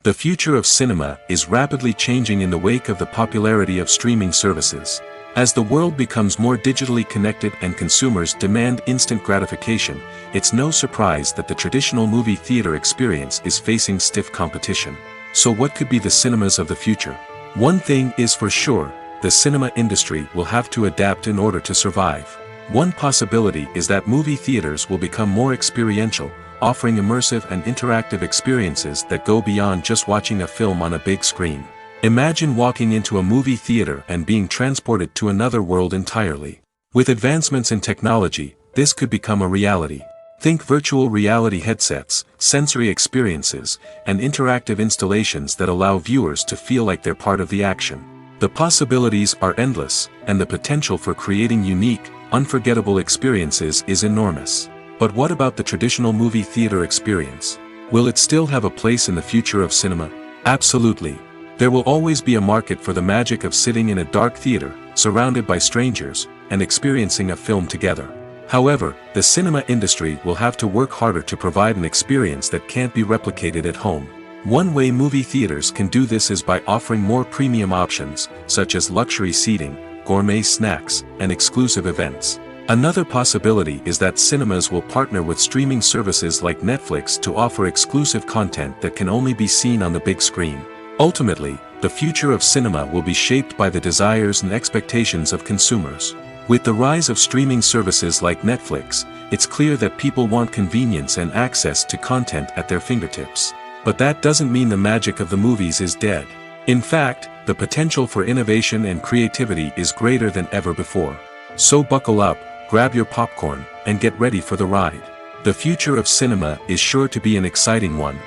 The future of cinema is rapidly changing in the wake of the popularity of streaming services. As the world becomes more digitally connected and consumers demand instant gratification, it's no surprise that the traditional movie theater experience is facing stiff competition. So what could be the cinemas of the future? One thing is for sure, the cinema industry will have to adapt in order to survive. One possibility is that movie theaters will become more experiential, offering immersive and interactive experiences that go beyond just watching a film on a big screen. Imagine walking into a movie theater and being transported to another world entirely. With advancements in technology, this could become a reality. Think virtual reality headsets, sensory experiences, and interactive installations that allow viewers to feel like they're part of the action. The possibilities are endless, and the potential for creating unique, unforgettable experiences is enormous. But what about the traditional movie theater experience? Will it still have a place in the future of cinema? Absolutely. There will always be a market for the magic of sitting in a dark theater, surrounded by strangers, and experiencing a film together. However, the cinema industry will have to work harder to provide an experience that can't be replicated at home. One way movie theaters can do this is by offering more premium options, such as luxury seating, gourmet snacks, and exclusive events. Another possibility is that cinemas will partner with streaming services like Netflix to offer exclusive content that can only be seen on the big screen. Ultimately, the future of cinema will be shaped by the desires and expectations of consumers. With the rise of streaming services like Netflix, it's clear that people want convenience and access to content at their fingertips. But that doesn't mean the magic of the movies is dead. In fact, the potential for innovation and creativity is greater than ever before. So buckle up, grab your popcorn, and get ready for the ride. The future of cinema is sure to be an exciting one.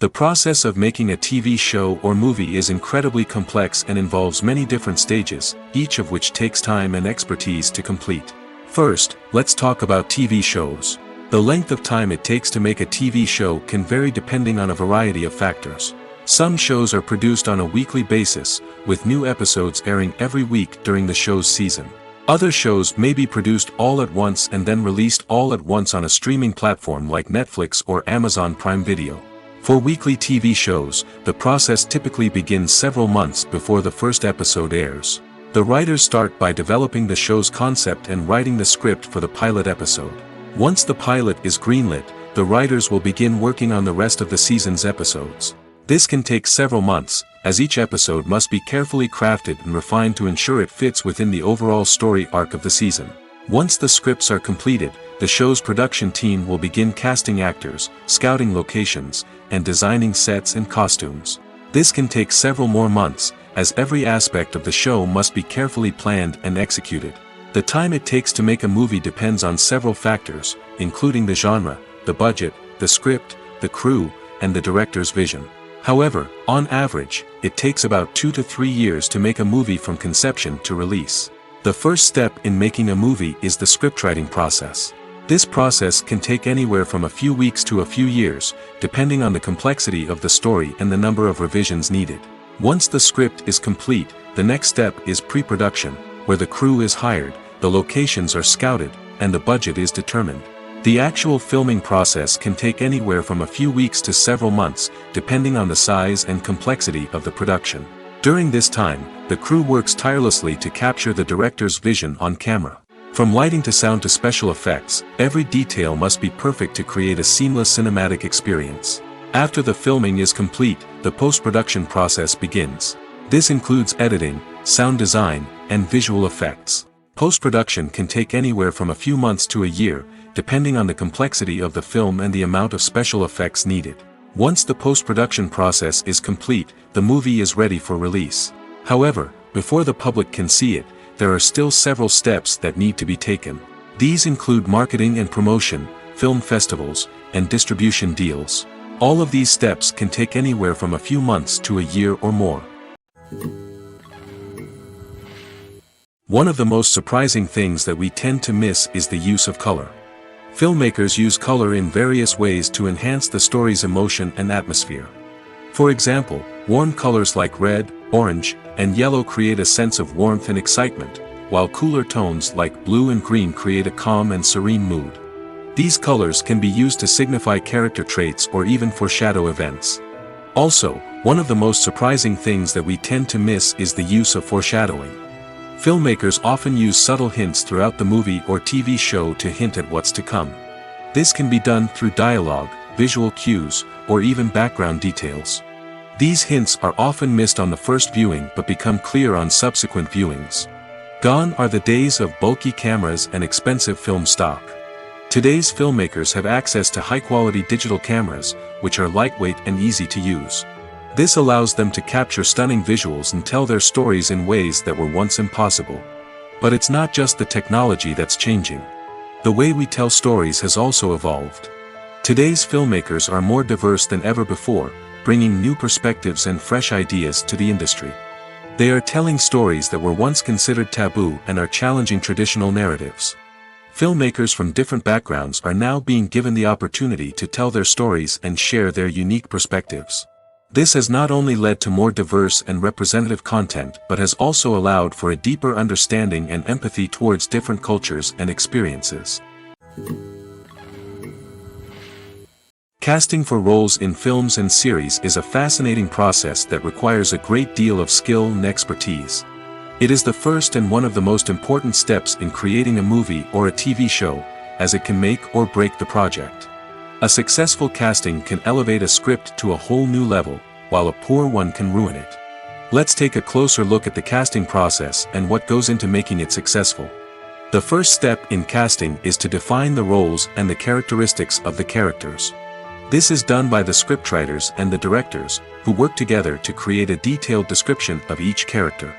The process of making a TV show or movie is incredibly complex and involves many different stages, each of which takes time and expertise to complete. First, let's talk about TV shows. The length of time it takes to make a TV show can vary depending on a variety of factors. Some shows are produced on a weekly basis, with new episodes airing every week during the show's season. Other shows may be produced all at once and then released all at once on a streaming platform like Netflix or Amazon Prime Video. For weekly TV shows, the process typically begins several months before the first episode airs. The writers start by developing the show's concept and writing the script for the pilot episode. Once the pilot is greenlit, the writers will begin working on the rest of the season's episodes. This can take several months, as each episode must be carefully crafted and refined to ensure it fits within the overall story arc of the season. Once the scripts are completed, the show's production team will begin casting actors, scouting locations, and designing sets and costumes. This can take several more months, as every aspect of the show must be carefully planned and executed. The time it takes to make a movie depends on several factors, including the genre, the budget, the script, the crew, and the director's vision. However, on average, it takes about 2 to 3 years to make a movie from conception to release. The first step in making a movie is the scriptwriting process. This process can take anywhere from a few weeks to a few years, depending on the complexity of the story and the number of revisions needed. Once the script is complete, the next step is pre-production, where the crew is hired, the locations are scouted, and the budget is determined. The actual filming process can take anywhere from a few weeks to several months, depending on the size and complexity of the production. During this time, the crew works tirelessly to capture the director's vision on camera. From lighting to sound to special effects, every detail must be perfect to create a seamless cinematic experience. After the filming is complete, the post-production process begins. This includes editing, sound design, and visual effects. Post-production can take anywhere from a few months to a year, depending on the complexity of the film and the amount of special effects needed. Once the post-production process is complete, the movie is ready for release. However, before the public can see it, there are still several steps that need to be taken. These include marketing and promotion, film festivals, and distribution deals. All of these steps can take anywhere from a few months to a year or more. One of the most surprising things that we tend to miss is the use of color. Filmmakers use color in various ways to enhance the story's emotion and atmosphere. For example, warm colors like red, orange, and yellow create a sense of warmth and excitement, while cooler tones like blue and green create a calm and serene mood. These colors can be used to signify character traits or even foreshadow events. Also, one of the most surprising things that we tend to miss is the use of foreshadowing. Filmmakers often use subtle hints throughout the movie or TV show to hint at what's to come. This can be done through dialogue, visual cues, or even background details. These hints are often missed on the first viewing but become clear on subsequent viewings. Gone are the days of bulky cameras and expensive film stock. Today's filmmakers have access to high-quality digital cameras, which are lightweight and easy to use. This allows them to capture stunning visuals and tell their stories in ways that were once impossible. But it's not just the technology that's changing. The way we tell stories has also evolved. Today's filmmakers are more diverse than ever before, bringing new perspectives and fresh ideas to the industry. They are telling stories that were once considered taboo and are challenging traditional narratives. Filmmakers from different backgrounds are now being given the opportunity to tell their stories and share their unique perspectives. This has not only led to more diverse and representative content but has also allowed for a deeper understanding and empathy towards different cultures and experiences. Casting for roles in films and series is a fascinating process that requires a great deal of skill and expertise. It is the first and one of the most important steps in creating a movie or a TV show, as it can make or break the project. A successful casting can elevate a script to a whole new level, while a poor one can ruin it. Let's take a closer look at the casting process and what goes into making it successful. The first step in casting is to define the roles and the characteristics of the characters. This is done by the scriptwriters and the directors, who work together to create a detailed description of each character.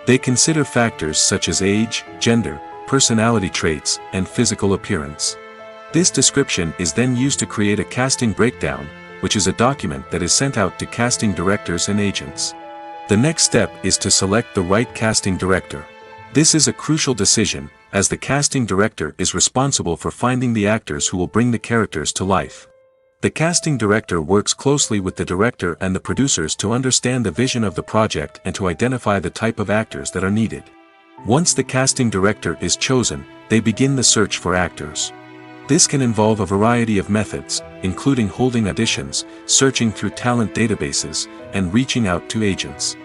They consider factors such as age, gender, personality traits, and physical appearance. This description is then used to create a casting breakdown, which is a document that is sent out to casting directors and agents. The next step is to select the right casting director. This is a crucial decision, as the casting director is responsible for finding the actors who will bring the characters to life. The casting director works closely with the director and the producers to understand the vision of the project and to identify the type of actors that are needed. Once the casting director is chosen, they begin the search for actors. This can involve a variety of methods, including holding auditions, searching through talent databases, and reaching out to agents.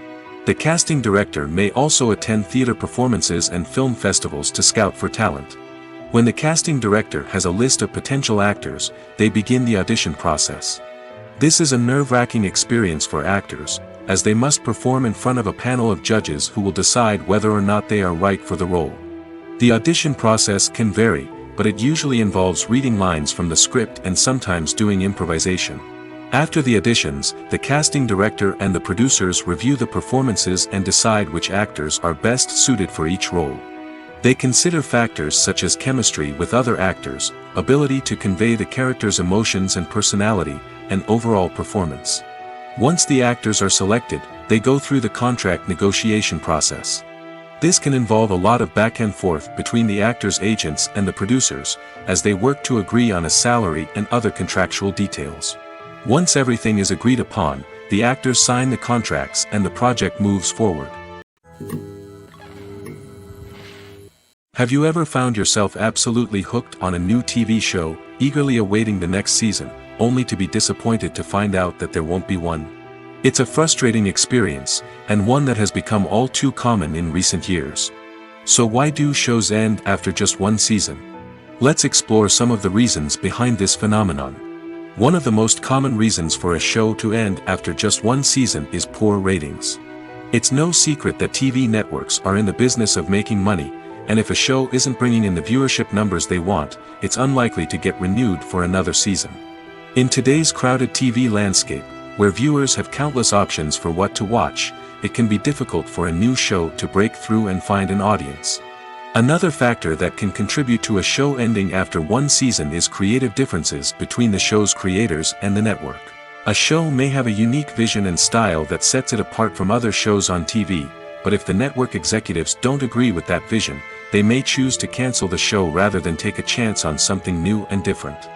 The casting director may also attend theater performances and film festivals to scout for talent. When the casting director has a list of potential actors, they begin the audition process. This is a nerve-wracking experience for actors, as they must perform in front of a panel of judges who will decide whether or not they are right for the role. The audition process can vary, but it usually involves reading lines from the script and sometimes doing improvisation. After the auditions, the casting director and the producers review the performances and decide which actors are best suited for each role. They consider factors such as chemistry with other actors, ability to convey the character's emotions and personality, and overall performance. Once the actors are selected, they go through the contract negotiation process. This can involve a lot of back and forth between the actors' agents and the producers, as they work to agree on a salary and other contractual details. Once everything is agreed upon, the actors sign the contracts and the project moves forward. Have you ever found yourself absolutely hooked on a new TV show, eagerly awaiting the next season, only to be disappointed to find out that there won't be one? It's a frustrating experience, and one that has become all too common in recent years. So why do shows end after just one season? Let's explore some of the reasons behind this phenomenon. One of the most common reasons for a show to end after just one season is poor ratings. It's no secret that TV networks are in the business of making money, and if a show isn't bringing in the viewership numbers they want, it's unlikely to get renewed for another season. In today's crowded TV landscape, where viewers have countless options for what to watch, it can be difficult for a new show to break through and find an audience. Another factor that can contribute to a show ending after one season is creative differences between the show's creators and the network. A show may have a unique vision and style that sets it apart from other shows on TV, but if the network executives don't agree with that vision, they may choose to cancel the show rather than take a chance on something new and different.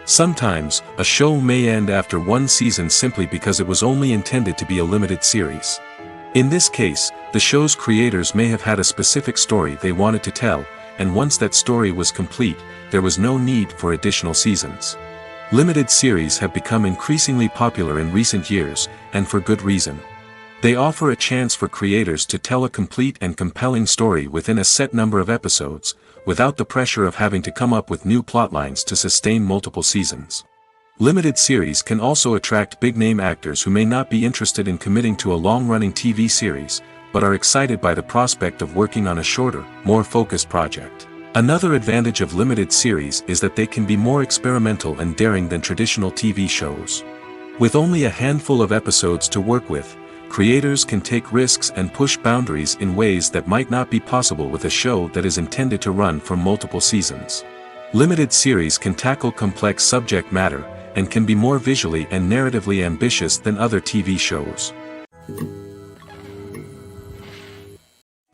Sometimes, a show may end after one season simply because it was only intended to be a limited series. In this case, the show's creators may have had a specific story they wanted to tell, and once that story was complete, there was no need for additional seasons. Limited series have become increasingly popular in recent years, and for good reason. They offer a chance for creators to tell a complete and compelling story within a set number of episodes, without the pressure of having to come up with new plotlines to sustain multiple seasons. Limited series can also attract big-name actors who may not be interested in committing to a long-running TV series, but are excited by the prospect of working on a shorter, more focused project. Another advantage of limited series is that they can be more experimental and daring than traditional TV shows. With only a handful of episodes to work with, creators can take risks and push boundaries in ways that might not be possible with a show that is intended to run for multiple seasons. Limited series can tackle complex subject matter, and can be more visually and narratively ambitious than other TV shows.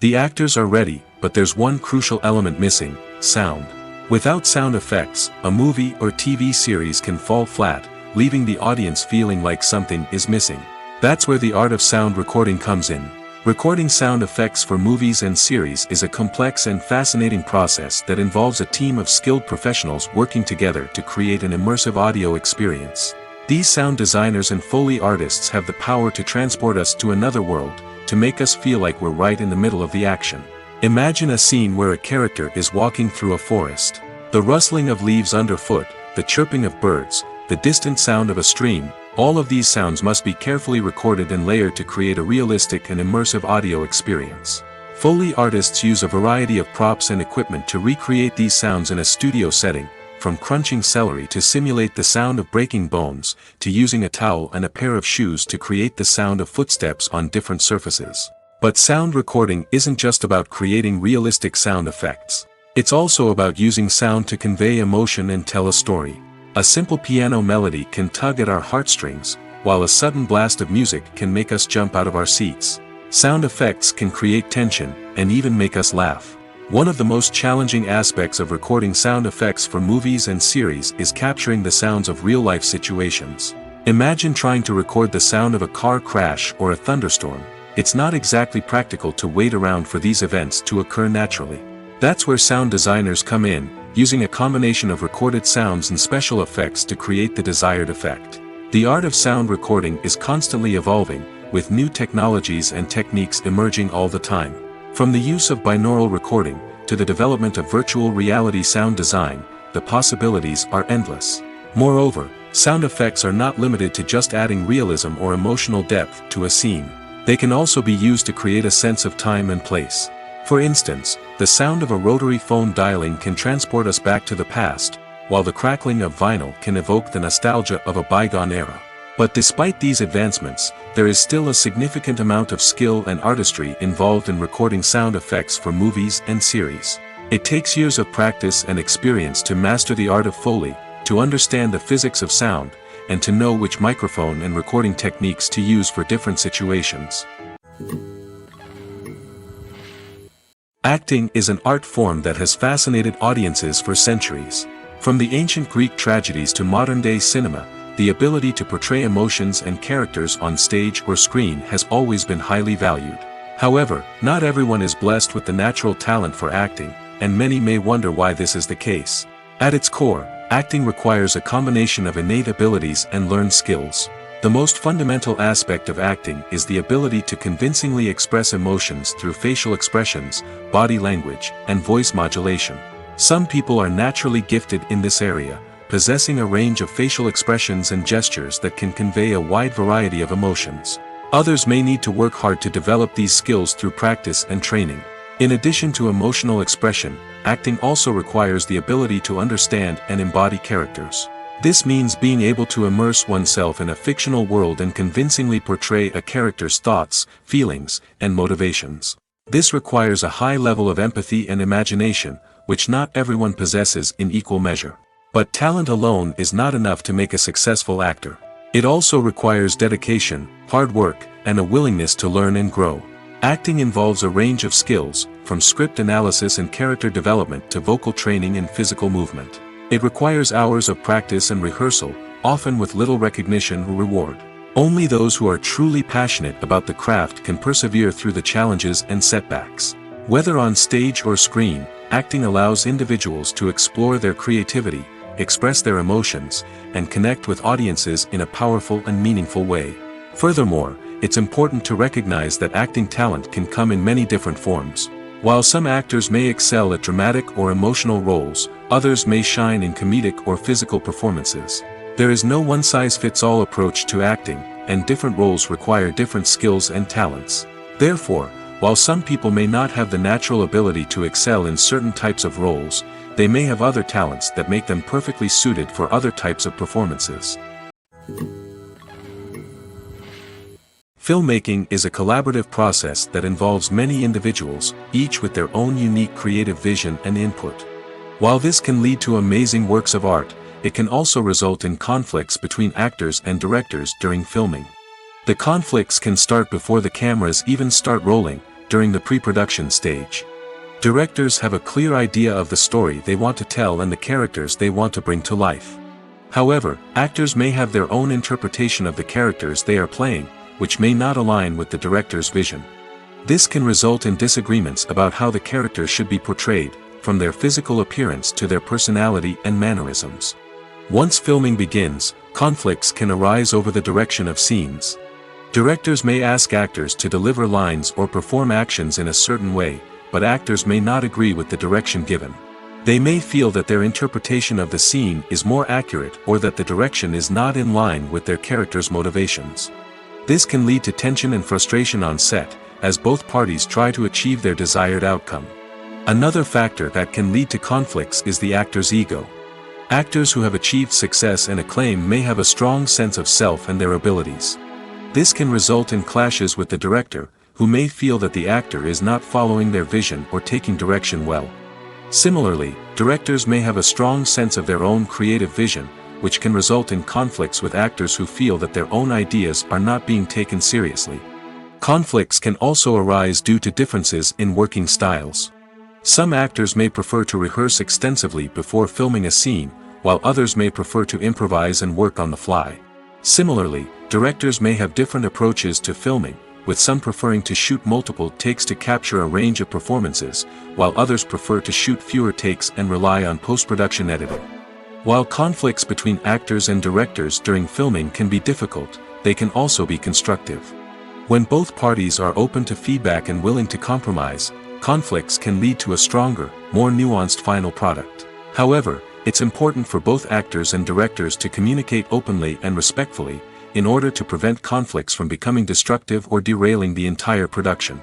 The actors are ready, but there's one crucial element missing: sound. Without sound effects, a movie or TV series can fall flat, leaving the audience feeling like something is missing. That's where the art of sound recording comes in. Recording sound effects for movies and series is a complex and fascinating process that involves a team of skilled professionals working together to create an immersive audio experience. These sound designers and Foley artists have the power to transport us to another world, to make us feel like we're right in the middle of the action. Imagine a scene where a character is walking through a forest. The rustling of leaves underfoot, the chirping of birds, the distant sound of a stream, all of these sounds must be carefully recorded and layered to create a realistic and immersive audio experience. Foley artists use a variety of props and equipment to recreate these sounds in a studio setting, from crunching celery to simulate the sound of breaking bones, to using a towel and a pair of shoes to create the sound of footsteps on different surfaces. But sound recording isn't just about creating realistic sound effects. It's also about using sound to convey emotion and tell a story. A simple piano melody can tug at our heartstrings, while a sudden blast of music can make us jump out of our seats. Sound effects can create tension, and even make us laugh. One of the most challenging aspects of recording sound effects for movies and series is capturing the sounds of real-life situations. Imagine trying to record the sound of a car crash or a thunderstorm. It's not exactly practical to wait around for these events to occur naturally. That's where sound designers come in, using a combination of recorded sounds and special effects to create the desired effect. The art of sound recording is constantly evolving, with new technologies and techniques emerging all the time. From the use of binaural recording, to the development of virtual reality sound design, the possibilities are endless. Moreover, sound effects are not limited to just adding realism or emotional depth to a scene. They can also be used to create a sense of time and place. For instance, the sound of a rotary phone dialing can transport us back to the past, while the crackling of vinyl can evoke the nostalgia of a bygone era. But despite these advancements, there is still a significant amount of skill and artistry involved in recording sound effects for movies and series. It takes years of practice and experience to master the art of Foley, to understand the physics of sound, and to know which microphone and recording techniques to use for different situations. Acting is an art form that has fascinated audiences for centuries. From the ancient Greek tragedies to modern-day cinema, the ability to portray emotions and characters on stage or screen has always been highly valued. However, not everyone is blessed with the natural talent for acting, and many may wonder why this is the case. At its core, acting requires a combination of innate abilities and learned skills. The most fundamental aspect of acting is the ability to convincingly express emotions through facial expressions, body language, and voice modulation. Some people are naturally gifted in this area, possessing a range of facial expressions and gestures that can convey a wide variety of emotions. Others may need to work hard to develop these skills through practice and training. In addition to emotional expression, acting also requires the ability to understand and embody characters. This means being able to immerse oneself in a fictional world and convincingly portray a character's thoughts, feelings, and motivations. This requires a high level of empathy and imagination, which not everyone possesses in equal measure. But talent alone is not enough to make a successful actor. It also requires dedication, hard work, and a willingness to learn and grow. Acting involves a range of skills, from script analysis and character development to vocal training and physical movement. It requires hours of practice and rehearsal, often with little recognition or reward. Only those who are truly passionate about the craft can persevere through the challenges and setbacks. Whether on stage or screen, acting allows individuals to explore their creativity, express their emotions, and connect with audiences in a powerful and meaningful way. Furthermore, it's important to recognize that acting talent can come in many different forms. While some actors may excel at dramatic or emotional roles, others may shine in comedic or physical performances. There is no one-size-fits-all approach to acting, and different roles require different skills and talents. Therefore, while some people may not have the natural ability to excel in certain types of roles, they may have other talents that make them perfectly suited for other types of performances. Filmmaking is a collaborative process that involves many individuals, each with their own unique creative vision and input. While this can lead to amazing works of art, it can also result in conflicts between actors and directors during filming. The conflicts can start before the cameras even start rolling, during the pre-production stage. Directors have a clear idea of the story they want to tell and the characters they want to bring to life. However, actors may have their own interpretation of the characters they are playing, which may not align with the director's vision. This can result in disagreements about how the characters should be portrayed, from their physical appearance to their personality and mannerisms. Once filming begins, conflicts can arise over the direction of scenes. Directors may ask actors to deliver lines or perform actions in a certain way, but actors may not agree with the direction given. They may feel that their interpretation of the scene is more accurate or that the direction is not in line with their character's motivations. This can lead to tension and frustration on set, as both parties try to achieve their desired outcome. Another factor that can lead to conflicts is the actor's ego. Actors who have achieved success and acclaim may have a strong sense of self and their abilities. This can result in clashes with the director, who may feel that the actor is not following their vision or taking direction well. Similarly, directors may have a strong sense of their own creative vision, which can result in conflicts with actors who feel that their own ideas are not being taken seriously. Conflicts can also arise due to differences in working styles. Some actors may prefer to rehearse extensively before filming a scene, while others may prefer to improvise and work on the fly. Similarly, directors may have different approaches to filming, with some preferring to shoot multiple takes to capture a range of performances, while others prefer to shoot fewer takes and rely on post-production editing. While conflicts between actors and directors during filming can be difficult, they can also be constructive. When both parties are open to feedback and willing to compromise, conflicts can lead to a stronger, more nuanced final product. However, it's important for both actors and directors to communicate openly and respectfully, in order to prevent conflicts from becoming destructive or derailing the entire production.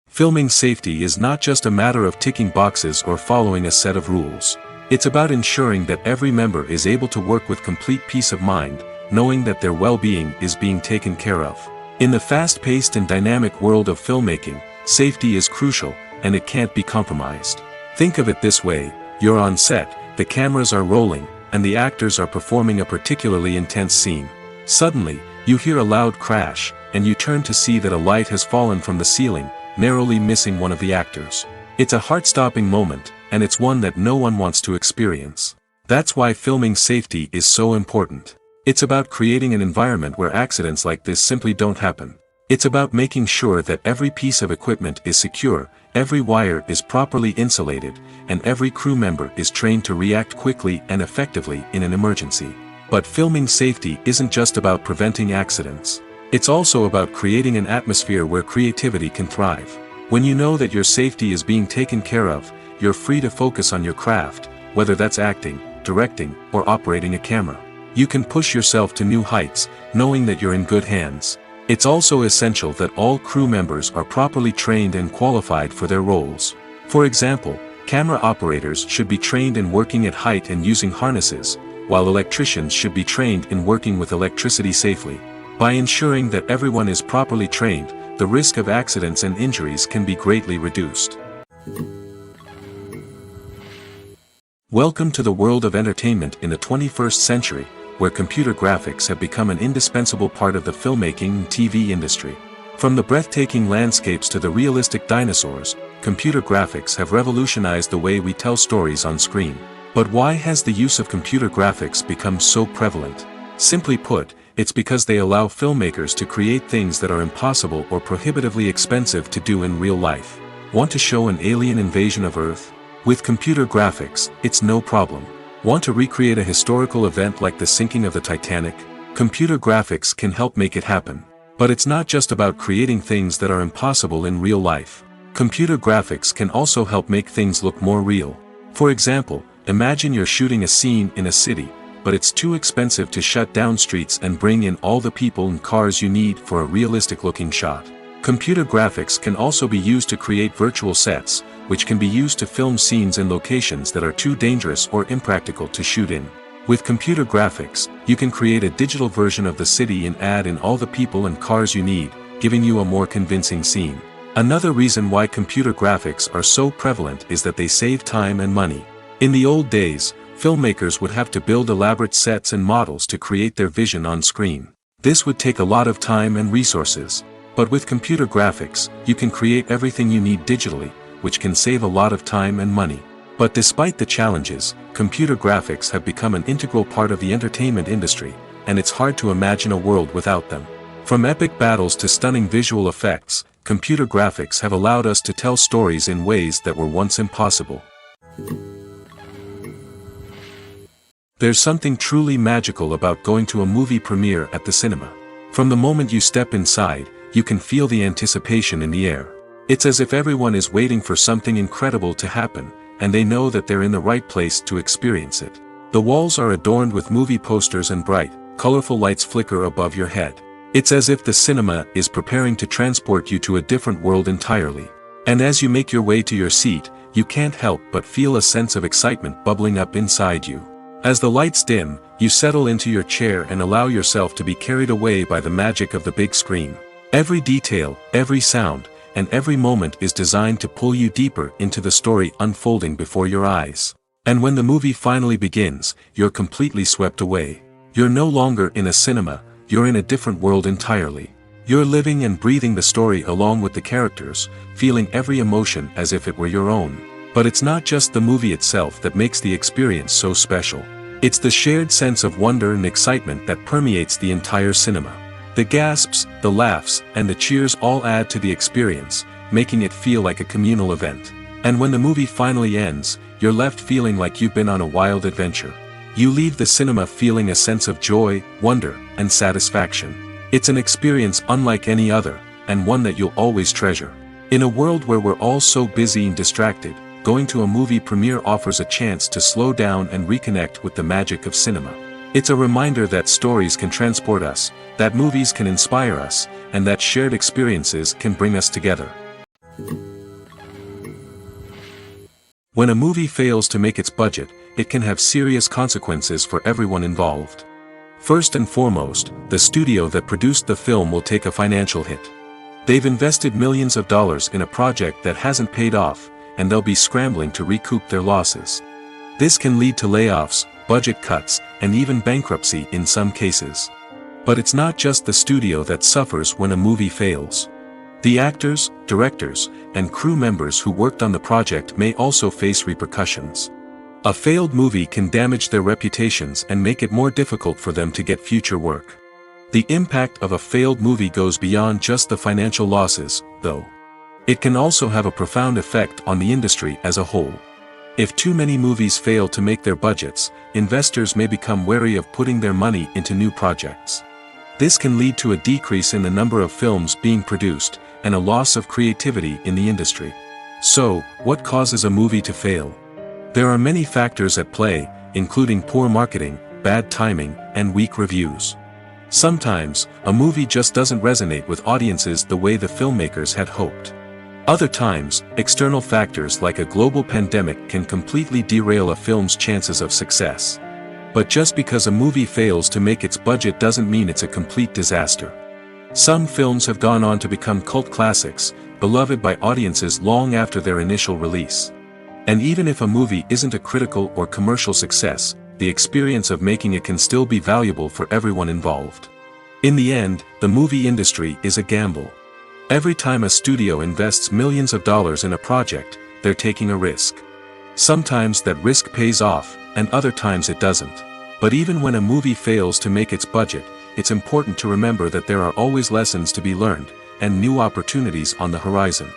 Filming safety is not just a matter of ticking boxes or following a set of rules. It's about ensuring that every member is able to work with complete peace of mind, knowing that their well-being is being taken care of. In the fast-paced and dynamic world of filmmaking, safety is crucial, and it can't be compromised. Think of it this way: you're on set, the cameras are rolling, and the actors are performing a particularly intense scene. Suddenly, you hear a loud crash, and you turn to see that a light has fallen from the ceiling, narrowly missing one of the actors. It's a heart-stopping moment, and it's one that no one wants to experience. That's why filming safety is so important. It's about creating an environment where accidents like this simply don't happen. It's about making sure that every piece of equipment is secure, every wire is properly insulated, and every crew member is trained to react quickly and effectively in an emergency. But filming safety isn't just about preventing accidents. It's also about creating an atmosphere where creativity can thrive. When you know that your safety is being taken care of, you're free to focus on your craft, whether that's acting, directing, or operating a camera. You can push yourself to new heights, knowing that you're in good hands. It's also essential that all crew members are properly trained and qualified for their roles. For example, camera operators should be trained in working at height and using harnesses, while electricians should be trained in working with electricity safely. By ensuring that everyone is properly trained, the risk of accidents and injuries can be greatly reduced. Welcome to the world of entertainment in the 21st century, where computer graphics have become an indispensable part of the filmmaking and TV industry. From the breathtaking landscapes to the realistic dinosaurs, computer graphics have revolutionized the way we tell stories on screen. But why has the use of computer graphics become so prevalent? Simply put, it's because they allow filmmakers to create things that are impossible or prohibitively expensive to do in real life. Want to show an alien invasion of Earth? With computer graphics, it's no problem. Want to recreate a historical event like the sinking of the Titanic? Computer graphics can help make it happen. But it's not just about creating things that are impossible in real life. Computer graphics can also help make things look more real. For example, imagine you're shooting a scene in a city, but it's too expensive to shut down streets and bring in all the people and cars you need for a realistic-looking shot. Computer graphics can also be used to create virtual sets, which can be used to film scenes in locations that are too dangerous or impractical to shoot in. With computer graphics, you can create a digital version of the city and add in all the people and cars you need, giving you a more convincing scene. Another reason why computer graphics are so prevalent is that they save time and money. In the old days, filmmakers would have to build elaborate sets and models to create their vision on screen. This would take a lot of time and resources. But with computer graphics, you can create everything you need digitally, which can save a lot of time and money. But despite the challenges, computer graphics have become an integral part of the entertainment industry, and it's hard to imagine a world without them. From epic battles to stunning visual effects, computer graphics have allowed us to tell stories in ways that were once impossible. There's something truly magical about going to a movie premiere at the cinema. From the moment you step inside, you can feel the anticipation in the air. It's as if everyone is waiting for something incredible to happen, and they know that they're in the right place to experience it. The walls are adorned with movie posters and bright, colorful lights flicker above your head. It's as if the cinema is preparing to transport you to a different world entirely. And as you make your way to your seat, you can't help but feel a sense of excitement bubbling up inside you. As the lights dim, you settle into your chair and allow yourself to be carried away by the magic of the big screen. Every detail, every sound, and every moment is designed to pull you deeper into the story unfolding before your eyes. And when the movie finally begins, you're completely swept away. You're no longer in a cinema, you're in a different world entirely. You're living and breathing the story along with the characters, feeling every emotion as if it were your own. But it's not just the movie itself that makes the experience so special. It's the shared sense of wonder and excitement that permeates the entire cinema. The gasps, the laughs, and the cheers all add to the experience, making it feel like a communal event. And when the movie finally ends, you're left feeling like you've been on a wild adventure. You leave the cinema feeling a sense of joy, wonder, and satisfaction. It's an experience unlike any other, and one that you'll always treasure. In a world where we're all so busy and distracted, going to a movie premiere offers a chance to slow down and reconnect with the magic of cinema. It's a reminder that stories can transport us, that movies can inspire us, and that shared experiences can bring us together. When a movie fails to make its budget, it can have serious consequences for everyone involved. First and foremost, the studio that produced the film will take a financial hit. They've invested millions of dollars in a project that hasn't paid off, and they'll be scrambling to recoup their losses. This can lead to layoffs, budget cuts, and even bankruptcy in some cases. But it's not just the studio that suffers when a movie fails. The actors, directors, and crew members who worked on the project may also face repercussions. A failed movie can damage their reputations and make it more difficult for them to get future work. The impact of a failed movie goes beyond just the financial losses, though. It can also have a profound effect on the industry as a whole. If too many movies fail to make their budgets, investors may become wary of putting their money into new projects. This can lead to a decrease in the number of films being produced, and a loss of creativity in the industry. So, what causes a movie to fail? There are many factors at play, including poor marketing, bad timing, and weak reviews. Sometimes, a movie just doesn't resonate with audiences the way the filmmakers had hoped. Other times, external factors like a global pandemic can completely derail a film's chances of success. But just because a movie fails to make its budget doesn't mean it's a complete disaster. Some films have gone on to become cult classics, beloved by audiences long after their initial release. And even if a movie isn't a critical or commercial success, the experience of making it can still be valuable for everyone involved. In the end, the movie industry is a gamble. Every time a studio invests millions of dollars in a project, they're taking a risk. Sometimes that risk pays off, and other times it doesn't. But even when a movie fails to make its budget, it's important to remember that there are always lessons to be learned, and new opportunities on the horizon.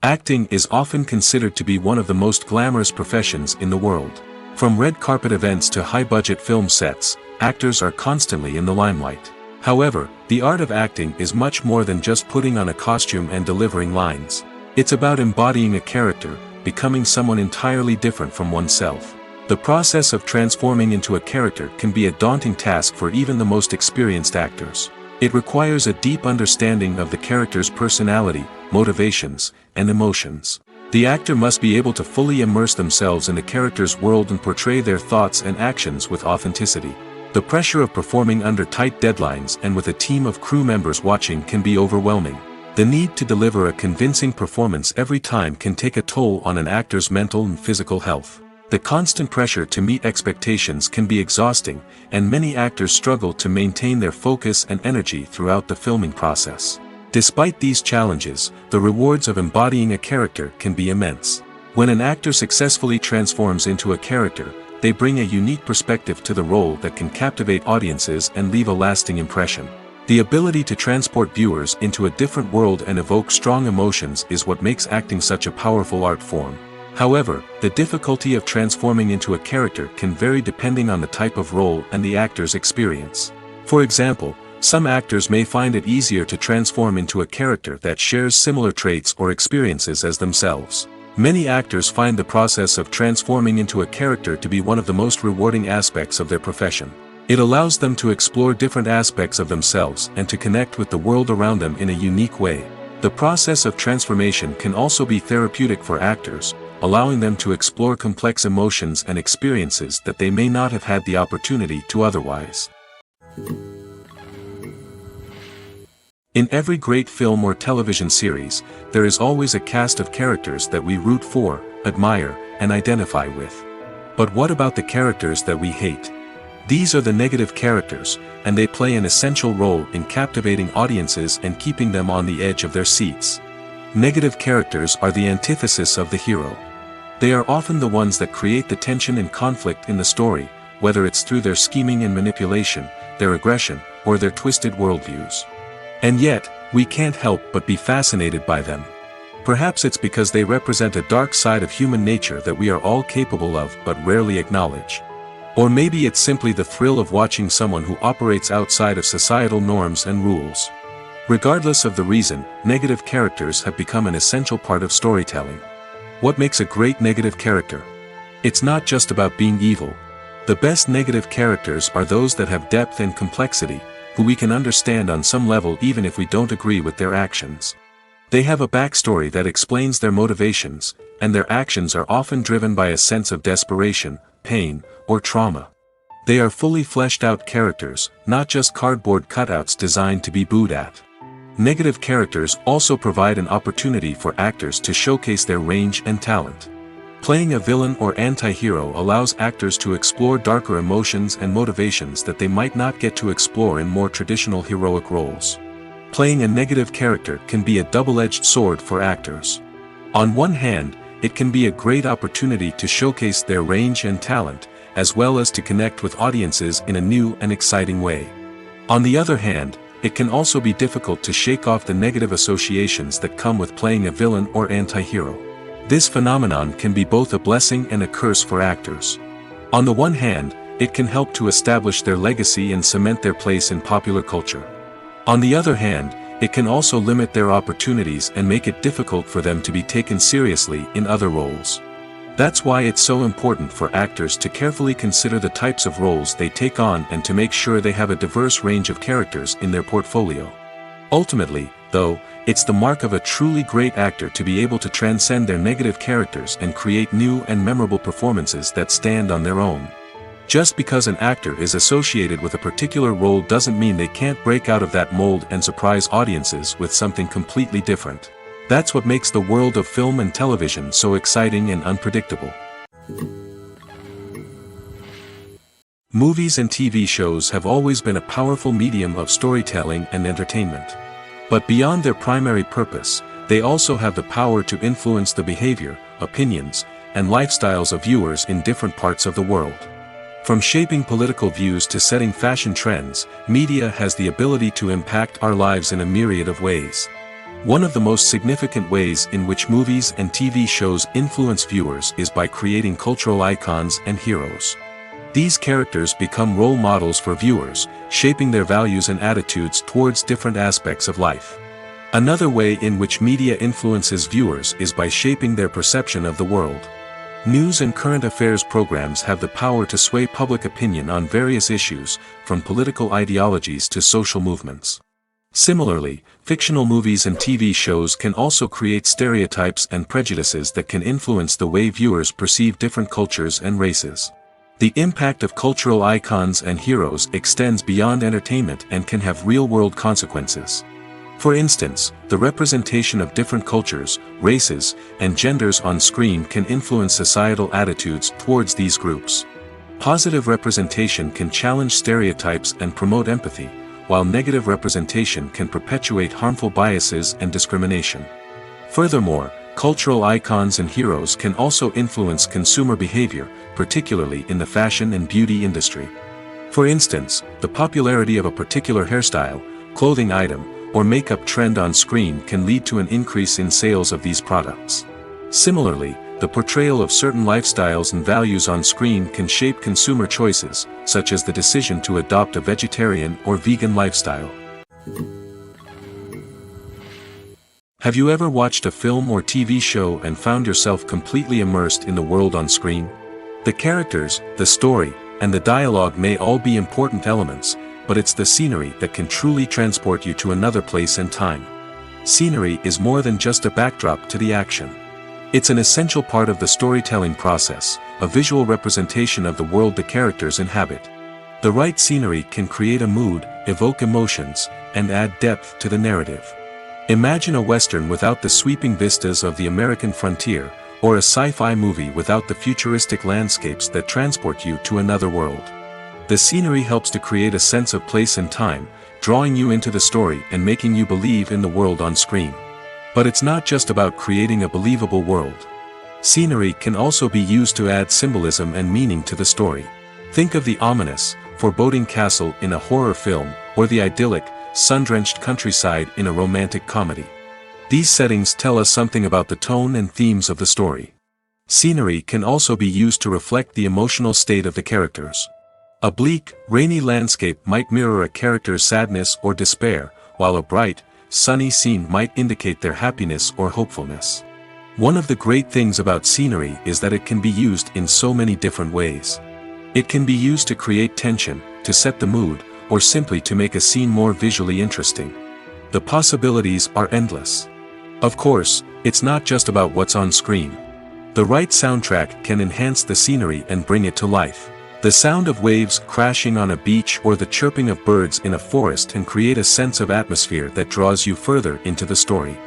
Acting is often considered to be one of the most glamorous professions in the world. From red carpet events to high-budget film sets, actors are constantly in the limelight. However, the art of acting is much more than just putting on a costume and delivering lines. It's about embodying a character, becoming someone entirely different from oneself. The process of transforming into a character can be a daunting task for even the most experienced actors. It requires a deep understanding of the character's personality, motivations, and emotions. The actor must be able to fully immerse themselves in the character's world and portray their thoughts and actions with authenticity. The pressure of performing under tight deadlines and with a team of crew members watching can be overwhelming. The need to deliver a convincing performance every time can take a toll on an actor's mental and physical health. The constant pressure to meet expectations can be exhausting, and many actors struggle to maintain their focus and energy throughout the filming process. Despite these challenges, the rewards of embodying a character can be immense. When an actor successfully transforms into a character, they bring a unique perspective to the role that can captivate audiences and leave a lasting impression. The ability to transport viewers into a different world and evoke strong emotions is what makes acting such a powerful art form. However, the difficulty of transforming into a character can vary depending on the type of role and the actor's experience. For example, some actors may find it easier to transform into a character that shares similar traits or experiences as themselves. Many actors find the process of transforming into a character to be one of the most rewarding aspects of their profession. It allows them to explore different aspects of themselves and to connect with the world around them in a unique way. The process of transformation can also be therapeutic for actors, allowing them to explore complex emotions and experiences that they may not have had the opportunity to otherwise. In every great film or television series, there is always a cast of characters that we root for, admire, and identify with. But what about the characters that we hate? These are the negative characters, and they play an essential role in captivating audiences and keeping them on the edge of their seats. Negative characters are the antithesis of the hero. They are often the ones that create the tension and conflict in the story, whether it's through their scheming and manipulation, their aggression, or their twisted worldviews. And yet, we can't help but be fascinated by them. Perhaps it's because they represent a dark side of human nature that we are all capable of but rarely acknowledge. Or maybe it's simply the thrill of watching someone who operates outside of societal norms and rules. Regardless of the reason, negative characters have become an essential part of storytelling. What makes a great negative character? It's not just about being evil. The best negative characters are those that have depth and complexity, who we can understand on some level even if we don't agree with their actions. They have a backstory that explains their motivations, and their actions are often driven by a sense of desperation, pain, or trauma. They are fully fleshed out characters, not just cardboard cutouts designed to be booed at. Negative characters also provide an opportunity for actors to showcase their range and talent. Playing a villain or anti-hero allows actors to explore darker emotions and motivations that they might not get to explore in more traditional heroic roles. Playing a negative character can be a double-edged sword for actors. On one hand, it can be a great opportunity to showcase their range and talent, as well as to connect with audiences in a new and exciting way. On the other hand, it can also be difficult to shake off the negative associations that come with playing a villain or anti-hero. This phenomenon can be both a blessing and a curse for actors. On the one hand, it can help to establish their legacy and cement their place in popular culture. On the other hand, it can also limit their opportunities and make it difficult for them to be taken seriously in other roles. That's why it's so important for actors to carefully consider the types of roles they take on and to make sure they have a diverse range of characters in their portfolio. Ultimately, though, it's the mark of a truly great actor to be able to transcend their negative characters and create new and memorable performances that stand on their own. Just because an actor is associated with a particular role doesn't mean they can't break out of that mold and surprise audiences with something completely different. That's what makes the world of film and television so exciting and unpredictable. Movies and TV shows have always been a powerful medium of storytelling and entertainment. But beyond their primary purpose, they also have the power to influence the behavior, opinions, and lifestyles of viewers in different parts of the world. From shaping political views to setting fashion trends, media has the ability to impact our lives in a myriad of ways. One of the most significant ways in which movies and TV shows influence viewers is by creating cultural icons and heroes. These characters become role models for viewers, shaping their values and attitudes towards different aspects of life. Another way in which media influences viewers is by shaping their perception of the world. News and current affairs programs have the power to sway public opinion on various issues, from political ideologies to social movements. Similarly, fictional movies and TV shows can also create stereotypes and prejudices that can influence the way viewers perceive different cultures and races. The impact of cultural icons and heroes extends beyond entertainment and can have real-world consequences. For instance, the representation of different cultures, races, and genders on screen can influence societal attitudes towards these groups. Positive representation can challenge stereotypes and promote empathy, while negative representation can perpetuate harmful biases and discrimination. Furthermore, cultural icons and heroes can also influence consumer behavior, particularly in the fashion and beauty industry. For instance, the popularity of a particular hairstyle, clothing item, or makeup trend on screen can lead to an increase in sales of these products. Similarly, the portrayal of certain lifestyles and values on screen can shape consumer choices, such as the decision to adopt a vegetarian or vegan lifestyle. Have you ever watched a film or TV show and found yourself completely immersed in the world on screen? The characters, the story, and the dialogue may all be important elements, but it's the scenery that can truly transport you to another place and time. Scenery is more than just a backdrop to the action. It's an essential part of the storytelling process, a visual representation of the world the characters inhabit. The right scenery can create a mood, evoke emotions, and add depth to the narrative. Imagine a Western without the sweeping vistas of the American frontier, or a sci-fi movie without the futuristic landscapes that transport you to another world. The scenery helps to create a sense of place and time, drawing you into the story and making you believe in the world on screen. But it's not just about creating a believable world. Scenery can also be used to add symbolism and meaning to the story. Think of the ominous, foreboding castle in a horror film, or the idyllic, sun-drenched countryside in a romantic comedy. These settings tell us something about the tone and themes of the story. Scenery can also be used to reflect the emotional state of the characters. A bleak, rainy landscape might mirror a character's sadness or despair, while a bright, sunny scene might indicate their happiness or hopefulness. One of the great things about scenery is that it can be used in so many different ways. It can be used to create tension, to set the mood, or simply to make a scene more visually interesting. The possibilities are endless. Of course, it's not just about what's on screen. The right soundtrack can enhance the scenery and bring it to life. The sound of waves crashing on a beach or the chirping of birds in a forest can create a sense of atmosphere that draws you further into the story.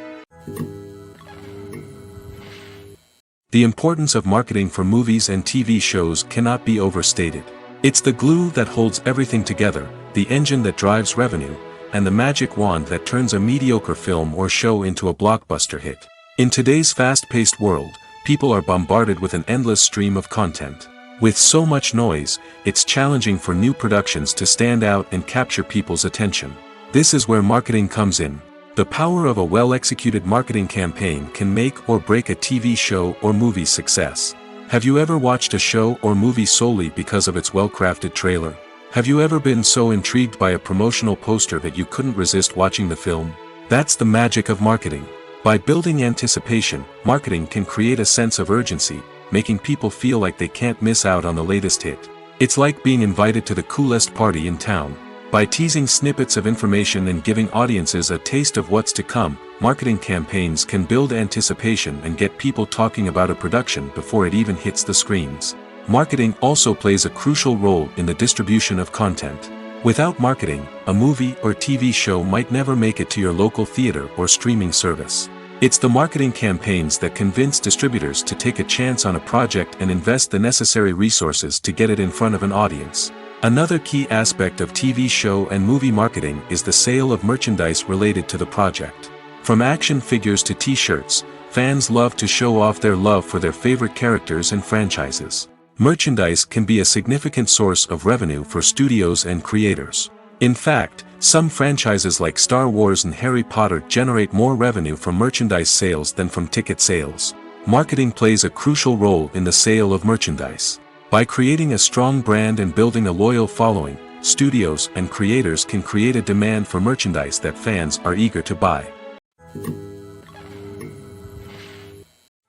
The importance of marketing for movies and TV shows cannot be overstated. It's the glue that holds everything together, the engine that drives revenue, and the magic wand that turns a mediocre film or show into a blockbuster hit. In today's fast-paced world, people are bombarded with an endless stream of content. With so much noise, it's challenging for new productions to stand out and capture people's attention. This is where marketing comes in. The power of a well-executed marketing campaign can make or break a TV show or movie's success. Have you ever watched a show or movie solely because of its well-crafted trailer? Have you ever been so intrigued by a promotional poster that you couldn't resist watching the film? That's the magic of marketing. By building anticipation, marketing can create a sense of urgency, making people feel like they can't miss out on the latest hit. It's like being invited to the coolest party in town. By teasing snippets of information and giving audiences a taste of what's to come, marketing campaigns can build anticipation and get people talking about a production before it even hits the screens. Marketing also plays a crucial role in the distribution of content. Without marketing, a movie or TV show might never make it to your local theater or streaming service. It's the marketing campaigns that convince distributors to take a chance on a project and invest the necessary resources to get it in front of an audience. Another key aspect of TV show and movie marketing is the sale of merchandise related to the project. From action figures to t-shirts, fans love to show off their love for their favorite characters and franchises. Merchandise can be a significant source of revenue for studios and creators. In fact, some franchises like Star Wars and Harry Potter generate more revenue from merchandise sales than from ticket sales. Marketing plays a crucial role in the sale of merchandise. By creating a strong brand and building a loyal following, studios and creators can create a demand for merchandise that fans are eager to buy.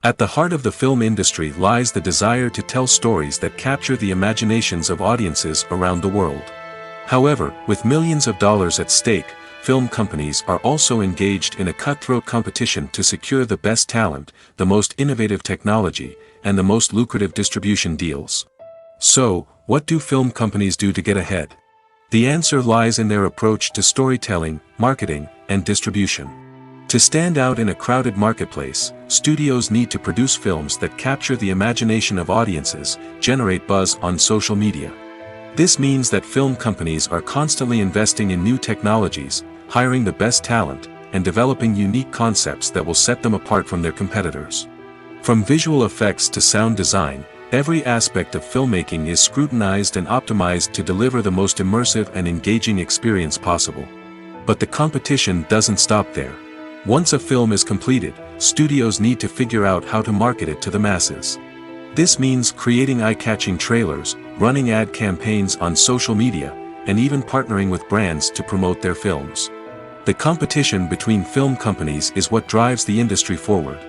At the heart of the film industry lies the desire to tell stories that capture the imaginations of audiences around the world. However, with millions of dollars at stake, film companies are also engaged in a cutthroat competition to secure the best talent, the most innovative technology, and the most lucrative distribution deals. So, what do film companies do to get ahead? The answer lies in their approach to storytelling, marketing, and distribution. To stand out in a crowded marketplace, studios need to produce films that capture the imagination of audiences, generate buzz on social media. This means that film companies are constantly investing in new technologies, hiring the best talent, and developing unique concepts that will set them apart from their competitors. From visual effects to sound design, every aspect of filmmaking is scrutinized and optimized to deliver the most immersive and engaging experience possible. But the competition doesn't stop there. Once a film is completed, studios need to figure out how to market it to the masses. This means creating eye-catching trailers, running ad campaigns on social media, and even partnering with brands to promote their films. The competition between film companies is what drives the industry forward.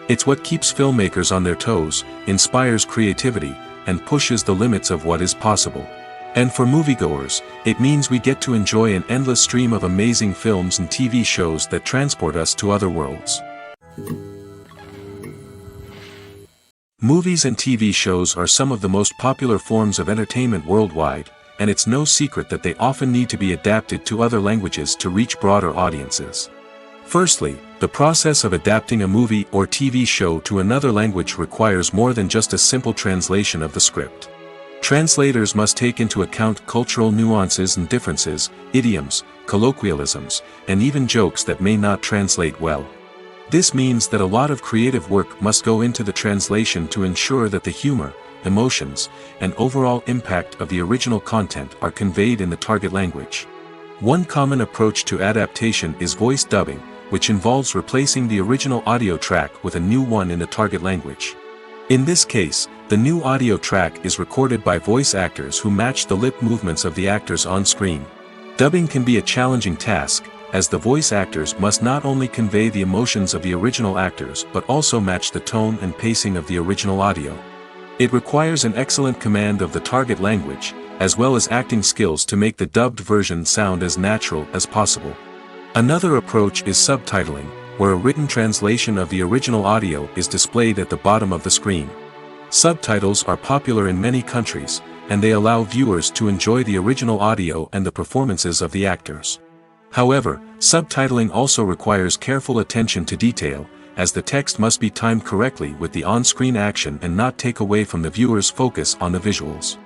It's what keeps filmmakers on their toes, inspires creativity, and pushes the limits of what is possible. And for moviegoers, it means we get to enjoy an endless stream of amazing films and TV shows that transport us to other worlds. Movies and TV shows are some of the most popular forms of entertainment worldwide, and it's no secret that they often need to be adapted to other languages to reach broader audiences. Firstly, the process of adapting a movie or TV show to another language requires more than just a simple translation of the script. Translators must take into account cultural nuances and differences, idioms, colloquialisms, and even jokes that may not translate well. This means that a lot of creative work must go into the translation to ensure that the humor, emotions, and overall impact of the original content are conveyed in the target language. One common approach to adaptation is voice dubbing, which involves replacing the original audio track with a new one in the target language. In this case, the new audio track is recorded by voice actors who match the lip movements of the actors on screen. Dubbing can be a challenging task, as the voice actors must not only convey the emotions of the original actors but also match the tone and pacing of the original audio. It requires an excellent command of the target language, as well as acting skills to make the dubbed version sound as natural as possible. Another approach is subtitling, where a written translation of the original audio is displayed at the bottom of the screen. Subtitles are popular in many countries, and they allow viewers to enjoy the original audio and the performances of the actors. However, subtitling also requires careful attention to detail, as the text must be timed correctly with the on-screen action and not take away from the viewer's focus on the visuals.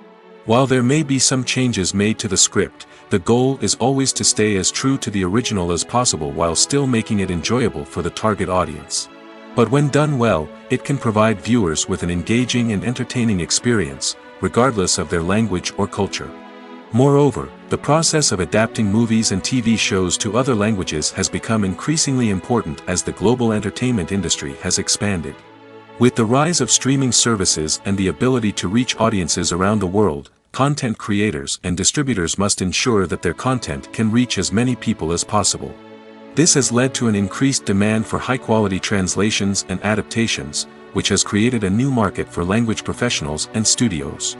While there may be some changes made to the script, the goal is always to stay as true to the original as possible while still making it enjoyable for the target audience. But when done well, it can provide viewers with an engaging and entertaining experience, regardless of their language or culture. Moreover, the process of adapting movies and TV shows to other languages has become increasingly important as the global entertainment industry has expanded. With the rise of streaming services and the ability to reach audiences around the world, content creators and distributors must ensure that their content can reach as many people as possible. This has led to an increased demand for high-quality translations and adaptations, which has created a new market for language professionals and studios.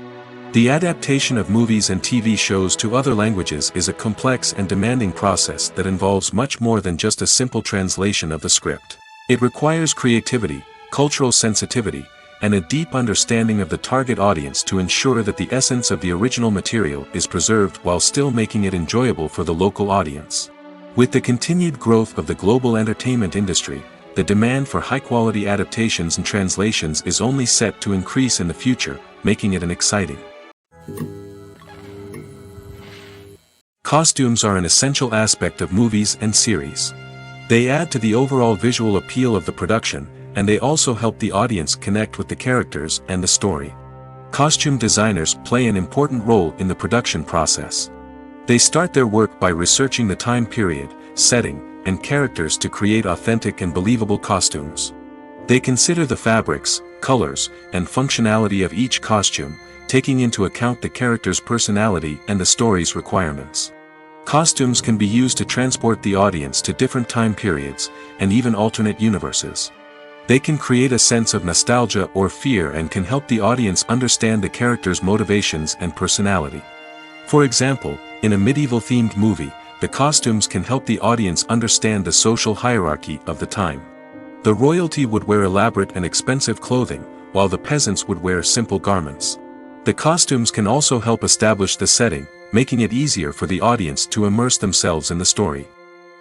The adaptation of movies and TV shows to other languages is a complex and demanding process that involves much more than just a simple translation of the script. It requires creativity, cultural sensitivity, and a deep understanding of the target audience to ensure that the essence of the original material is preserved while still making it enjoyable for the local audience. With the continued growth of the global entertainment industry, the demand for high-quality adaptations and translations is only set to increase in the future, making it an exciting. Costumes are an essential aspect of movies and series. They add to the overall visual appeal of the production, and they also help the audience connect with the characters and the story. Costume designers play an important role in the production process. They start their work by researching the time period, setting, and characters to create authentic and believable costumes. They consider the fabrics, colors, and functionality of each costume, taking into account the character's personality and the story's requirements. Costumes can be used to transport the audience to different time periods, and even alternate universes. They can create a sense of nostalgia or fear and can help the audience understand the character's motivations and personality. For example, in a medieval-themed movie, the costumes can help the audience understand the social hierarchy of the time. The royalty would wear elaborate and expensive clothing, while the peasants would wear simple garments. The costumes can also help establish the setting, making it easier for the audience to immerse themselves in the story.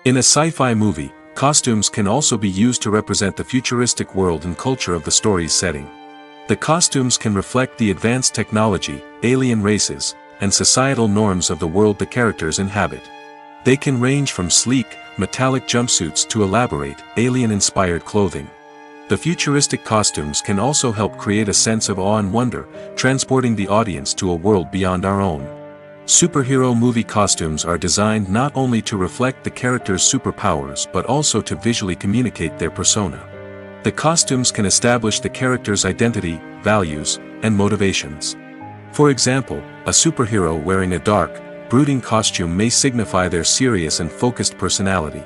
In a sci-fi movie, costumes can also be used to represent the futuristic world and culture of the story's setting. The costumes can reflect the advanced technology, alien races, and societal norms of the world the characters inhabit. They can range from sleek, metallic jumpsuits to elaborate, alien-inspired clothing. The futuristic costumes can also help create a sense of awe and wonder, transporting the audience to a world beyond our own. Superhero movie costumes are designed not only to reflect the character's superpowers but also to visually communicate their persona. The costumes can establish the character's identity, values, and motivations. For example, a superhero wearing a dark, brooding costume may signify their serious and focused personality.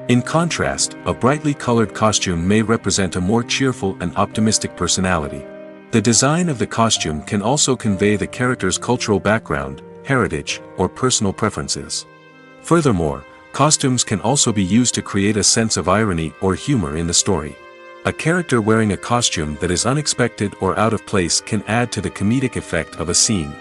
In contrast, a brightly colored costume may represent a more cheerful and optimistic personality. The design of the costume can also convey the character's cultural background, heritage, or personal preferences. Furthermore, costumes can also be used to create a sense of irony or humor in the story. A character wearing a costume that is unexpected or out of place can add to the comedic effect of a scene.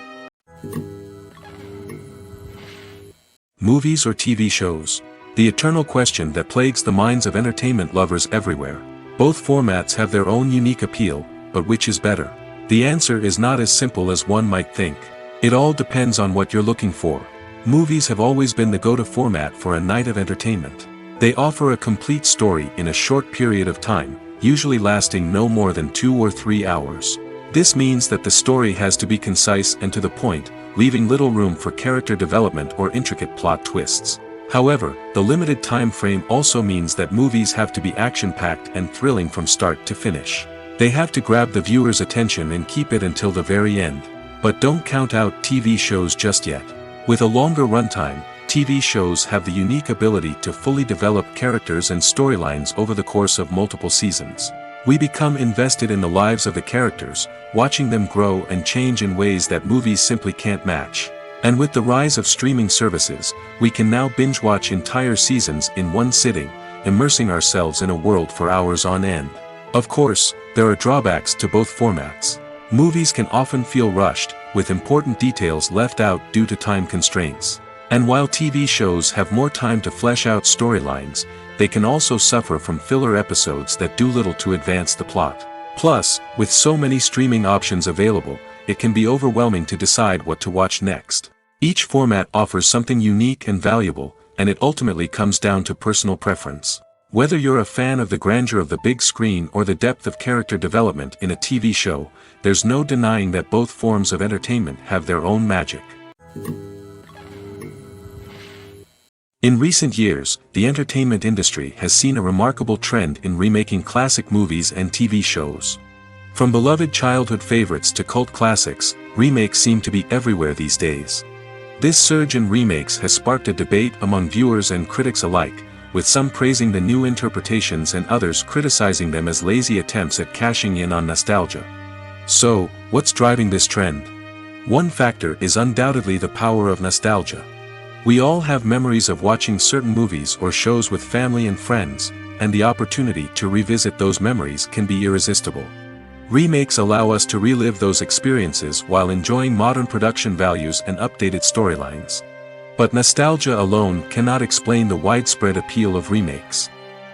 Movies or TV shows? The eternal question that plagues the minds of entertainment lovers everywhere. Both formats have their own unique appeal, but which is better? The answer is not as simple as one might think. It all depends on what you're looking for. Movies have always been the go-to format for a night of entertainment. They offer a complete story in a short period of time, usually lasting no more than 2 or 3 hours. This means that the story has to be concise and to the point, leaving little room for character development or intricate plot twists. However, the limited time frame also means that movies have to be action-packed and thrilling from start to finish. They have to grab the viewer's attention and keep it until the very end. But don't count out TV shows just yet. With a longer runtime, TV shows have the unique ability to fully develop characters and storylines over the course of multiple seasons. We become invested in the lives of the characters, watching them grow and change in ways that movies simply can't match. And with the rise of streaming services, we can now binge-watch entire seasons in one sitting, immersing ourselves in a world for hours on end. Of course, there are drawbacks to both formats. Movies can often feel rushed, with important details left out due to time constraints. And while TV shows have more time to flesh out storylines, they can also suffer from filler episodes that do little to advance the plot. Plus, with so many streaming options available, it can be overwhelming to decide what to watch next. Each format offers something unique and valuable, and it ultimately comes down to personal preference. Whether you're a fan of the grandeur of the big screen or the depth of character development in a TV show, there's no denying that both forms of entertainment have their own magic. In recent years, the entertainment industry has seen a remarkable trend in remaking classic movies and TV shows. From beloved childhood favorites to cult classics, remakes seem to be everywhere these days. This surge in remakes has sparked a debate among viewers and critics alike, with some praising the new interpretations and others criticizing them as lazy attempts at cashing in on nostalgia. So, what's driving this trend? One factor is undoubtedly the power of nostalgia. We all have memories of watching certain movies or shows with family and friends, and the opportunity to revisit those memories can be irresistible. Remakes allow us to relive those experiences while enjoying modern production values and updated storylines. But nostalgia alone cannot explain the widespread appeal of remakes.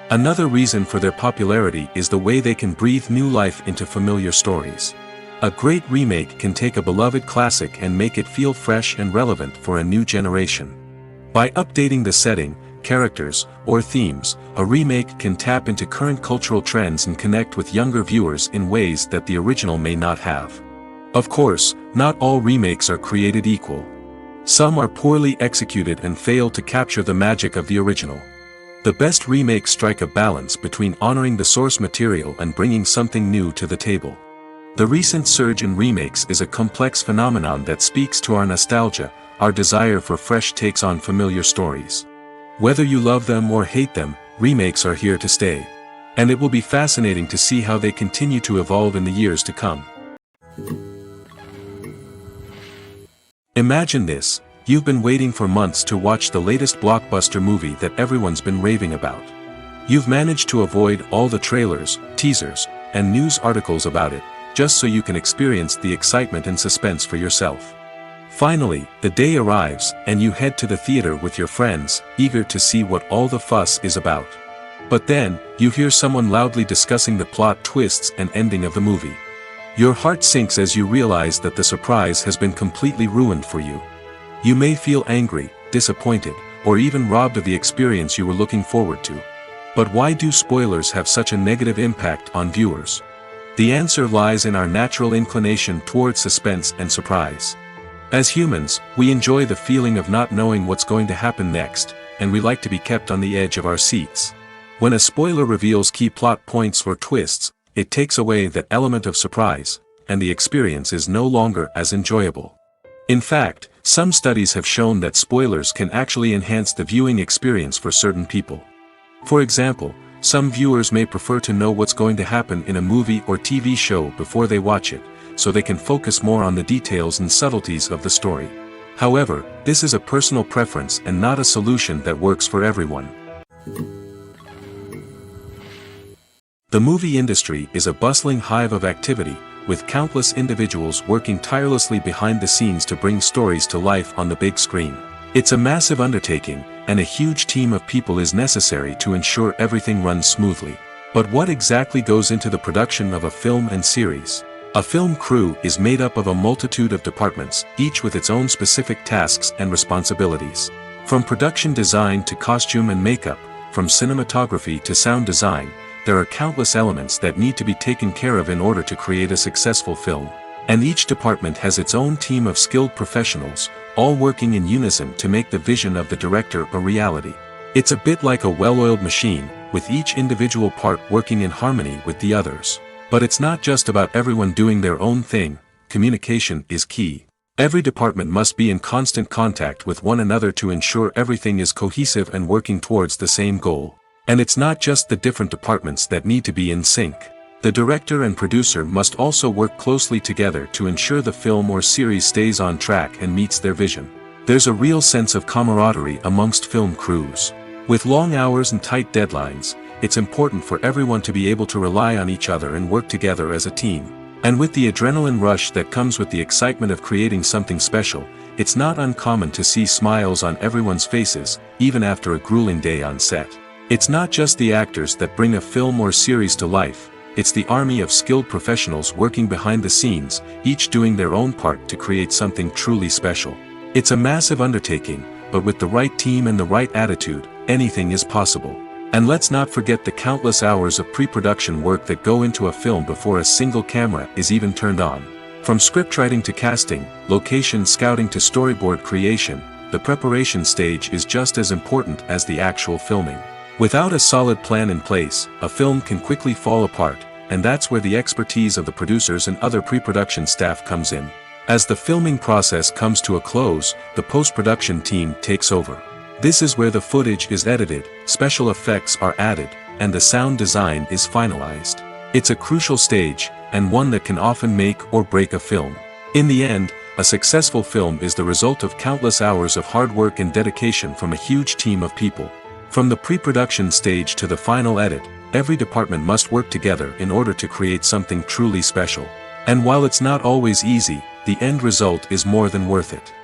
Another reason for their popularity is the way they can breathe new life into familiar stories. A great remake can take a beloved classic and make it feel fresh and relevant for a new generation. By updating the setting, characters, or themes, a remake can tap into current cultural trends and connect with younger viewers in ways that the original may not have. Of course, not all remakes are created equal. Some are poorly executed and fail to capture the magic of the original. The best remakes strike a balance between honoring the source material and bringing something new to the table. The recent surge in remakes is a complex phenomenon that speaks to our nostalgia, our desire for fresh takes on familiar stories. Whether you love them or hate them, remakes are here to stay. And it will be fascinating to see how they continue to evolve in the years to come. Imagine this: you've been waiting for months to watch the latest blockbuster movie that everyone's been raving about. You've managed to avoid all the trailers, teasers, and news articles about it, just so you can experience the excitement and suspense for yourself. Finally, the day arrives, and you head to the theater with your friends, eager to see what all the fuss is about. But then, you hear someone loudly discussing the plot twists and ending of the movie. Your heart sinks as you realize that the surprise has been completely ruined for you. You may feel angry, disappointed, or even robbed of the experience you were looking forward to. But why do spoilers have such a negative impact on viewers? The answer lies in our natural inclination towards suspense and surprise. As humans, we enjoy the feeling of not knowing what's going to happen next, and we like to be kept on the edge of our seats. When a spoiler reveals key plot points or twists, it takes away that element of surprise, and the experience is no longer as enjoyable. In fact, some studies have shown that spoilers can actually enhance the viewing experience for certain people. For example, some viewers may prefer to know what's going to happen in a movie or TV show before they watch it, so they can focus more on the details and subtleties of the story. However, this is a personal preference and not a solution that works for everyone. The movie industry is a bustling hive of activity, with countless individuals working tirelessly behind the scenes to bring stories to life on the big screen. It's a massive undertaking, and a huge team of people is necessary to ensure everything runs smoothly. But what exactly goes into the production of a film and series? A film crew is made up of a multitude of departments, each with its own specific tasks and responsibilities. From production design to costume and makeup, from cinematography to sound design, there are countless elements that need to be taken care of in order to create a successful film. And each department has its own team of skilled professionals, all working in unison to make the vision of the director a reality. It's a bit like a well-oiled machine, with each individual part working in harmony with the others. But it's not just about everyone doing their own thing. Communication is key. Every department must be in constant contact with one another to ensure everything is cohesive and working towards the same goal. And it's not just the different departments that need to be in sync. The director and producer must also work closely together to ensure the film or series stays on track and meets their vision. There's a real sense of camaraderie amongst film crews. With long hours and tight deadlines, it's important for everyone to be able to rely on each other and work together as a team. And with the adrenaline rush that comes with the excitement of creating something special, it's not uncommon to see smiles on everyone's faces, even after a grueling day on set. It's not just the actors that bring a film or series to life, it's the army of skilled professionals working behind the scenes, each doing their own part to create something truly special. It's a massive undertaking, but with the right team and the right attitude, anything is possible. And let's not forget the countless hours of pre-production work that go into a film before a single camera is even turned on. From scriptwriting to casting, location scouting to storyboard creation, the preparation stage is just as important as the actual filming. Without a solid plan in place, a film can quickly fall apart, and that's where the expertise of the producers and other pre-production staff comes in. As the filming process comes to a close, the post-production team takes over. This is where the footage is edited, special effects are added, and the sound design is finalized. It's a crucial stage, and one that can often make or break a film. In the end, a successful film is the result of countless hours of hard work and dedication from a huge team of people. From the pre-production stage to the final edit, every department must work together in order to create something truly special. And while it's not always easy, the end result is more than worth it.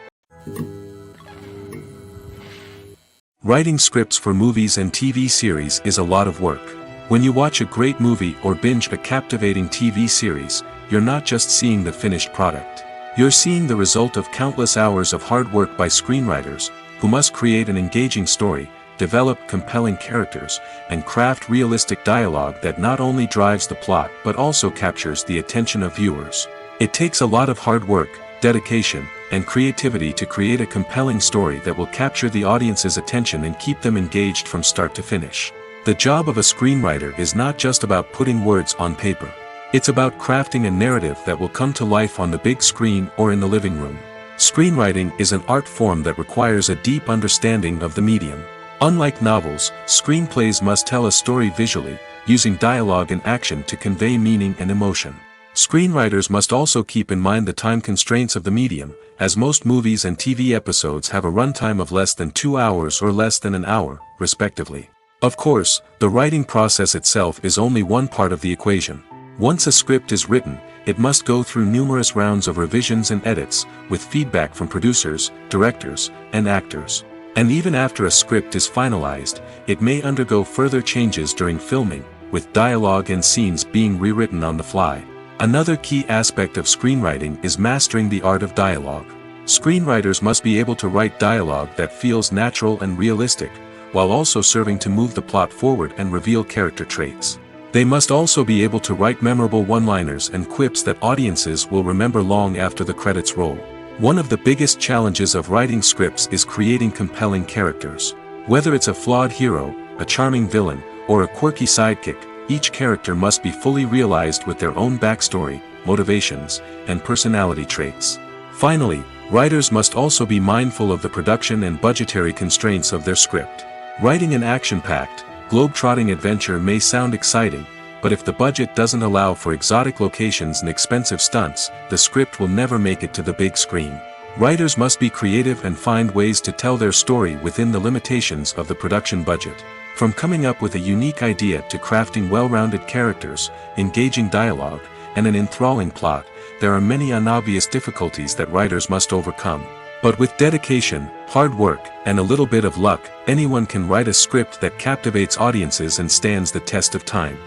Writing scripts for movies and TV series is a lot of work. When you watch a great movie or binge a captivating TV series, you're not just seeing the finished product. You're seeing the result of countless hours of hard work by screenwriters, who must create an engaging story, develop compelling characters, and craft realistic dialogue that not only drives the plot but also captures the attention of viewers. It takes a lot of hard work, dedication, and creativity to create a compelling story that will capture the audience's attention and keep them engaged from start to finish. The job of a screenwriter is not just about putting words on paper. It's about crafting a narrative that will come to life on the big screen or in the living room. Screenwriting is an art form that requires a deep understanding of the medium. Unlike novels, screenplays must tell a story visually, using dialogue and action to convey meaning and emotion. Screenwriters must also keep in mind the time constraints of the medium, as most movies and TV episodes have a runtime of less than 2 hours or less than an hour, respectively. Of course, the writing process itself is only one part of the equation. Once a script is written, it must go through numerous rounds of revisions and edits, with feedback from producers, directors, and actors. And even after a script is finalized, it may undergo further changes during filming, with dialogue and scenes being rewritten on the fly. Another key aspect of screenwriting is mastering the art of dialogue. Screenwriters must be able to write dialogue that feels natural and realistic, while also serving to move the plot forward and reveal character traits. They must also be able to write memorable one-liners and quips that audiences will remember long after the credits roll. One of the biggest challenges of writing scripts is creating compelling characters. Whether it's a flawed hero, a charming villain, or a quirky sidekick, each character must be fully realized with their own backstory, motivations, and personality traits. Finally, writers must also be mindful of the production and budgetary constraints of their script. Writing an action-packed, globe-trotting adventure may sound exciting, but if the budget doesn't allow for exotic locations and expensive stunts, the script will never make it to the big screen. Writers must be creative and find ways to tell their story within the limitations of the production budget. From coming up with a unique idea to crafting well-rounded characters, engaging dialogue, and an enthralling plot, there are many unobvious difficulties that writers must overcome. But with dedication, hard work, and a little bit of luck, anyone can write a script that captivates audiences and stands the test of time.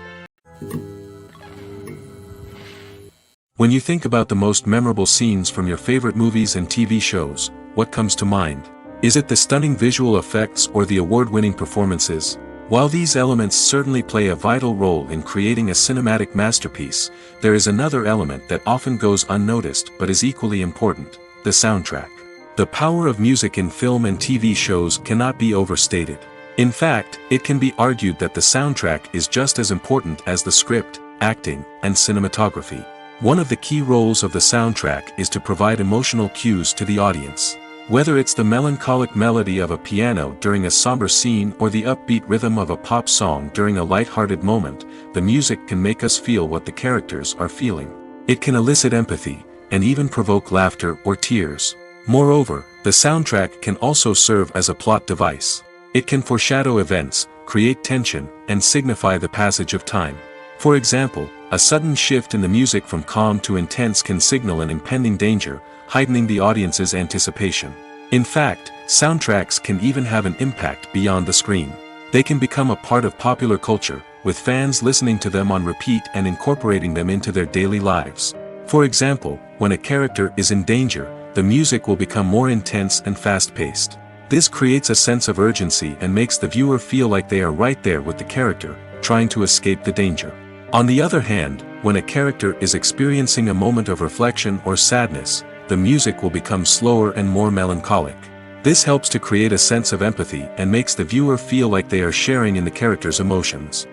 When you think about the most memorable scenes from your favorite movies and TV shows, what comes to mind? Is it the stunning visual effects or the award-winning performances? While these elements certainly play a vital role in creating a cinematic masterpiece, there is another element that often goes unnoticed but is equally important: the soundtrack. The power of music in film and TV shows cannot be overstated. In fact, it can be argued that the soundtrack is just as important as the script, acting, and cinematography. One of the key roles of the soundtrack is to provide emotional cues to the audience. Whether it's the melancholic melody of a piano during a somber scene or the upbeat rhythm of a pop song during a light-hearted moment, the music can make us feel what the characters are feeling. It can elicit empathy, and even provoke laughter or tears. Moreover, the soundtrack can also serve as a plot device. It can foreshadow events, create tension, and signify the passage of time. For example, a sudden shift in the music from calm to intense can signal an impending danger, heightening the audience's anticipation. In fact, soundtracks can even have an impact beyond the screen. They can become a part of popular culture, with fans listening to them on repeat and incorporating them into their daily lives. For example, when a character is in danger, the music will become more intense and fast-paced. This creates a sense of urgency and makes the viewer feel like they are right there with the character, trying to escape the danger. On the other hand, when a character is experiencing a moment of reflection or sadness, the music will become slower and more melancholic. This helps to create a sense of empathy and makes the viewer feel like they are sharing in the character's emotions.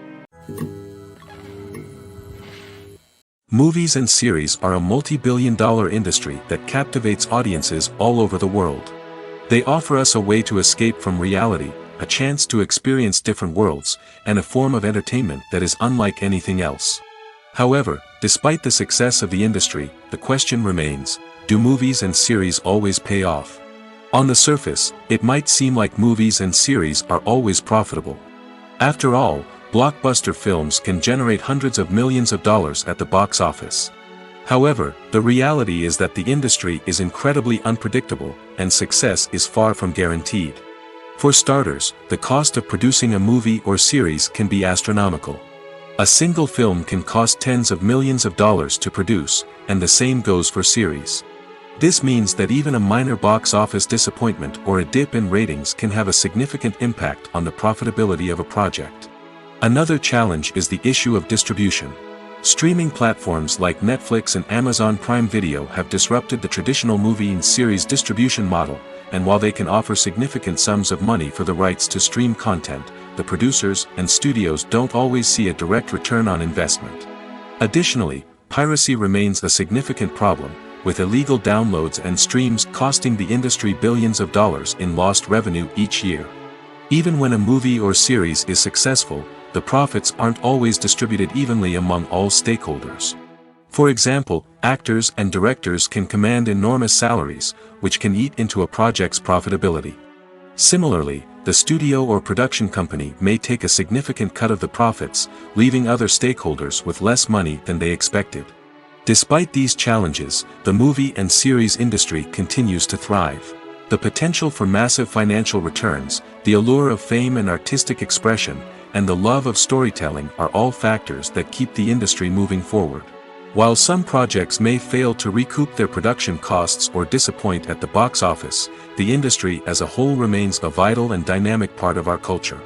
Movies and series are a multi-billion-dollar industry that captivates audiences all over the world. They offer us a way to escape from reality, a chance to experience different worlds, and a form of entertainment that is unlike anything else. However, despite the success of the industry, the question remains, do movies and series always pay off? On the surface, it might seem like movies and series are always profitable. After all, blockbuster films can generate hundreds of millions of dollars at the box office. However, the reality is that the industry is incredibly unpredictable, and success is far from guaranteed. For starters, the cost of producing a movie or series can be astronomical. A single film can cost tens of millions of dollars to produce, and the same goes for series. This means that even a minor box office disappointment or a dip in ratings can have a significant impact on the profitability of a project. Another challenge is the issue of distribution. Streaming platforms like Netflix and Amazon Prime Video have disrupted the traditional movie and series distribution model, and while they can offer significant sums of money for the rights to stream content, the producers and studios don't always see a direct return on investment. Additionally, piracy remains a significant problem, with illegal downloads and streams costing the industry billions of dollars in lost revenue each year. Even when a movie or series is successful, the profits aren't always distributed evenly among all stakeholders. For example, actors and directors can command enormous salaries, which can eat into a project's profitability. Similarly, the studio or production company may take a significant cut of the profits, leaving other stakeholders with less money than they expected. Despite these challenges, the movie and series industry continues to thrive. The potential for massive financial returns, the allure of fame and artistic expression, and the love of storytelling are all factors that keep the industry moving forward. While some projects may fail to recoup their production costs or disappoint at the box office, the industry as a whole remains a vital and dynamic part of our culture.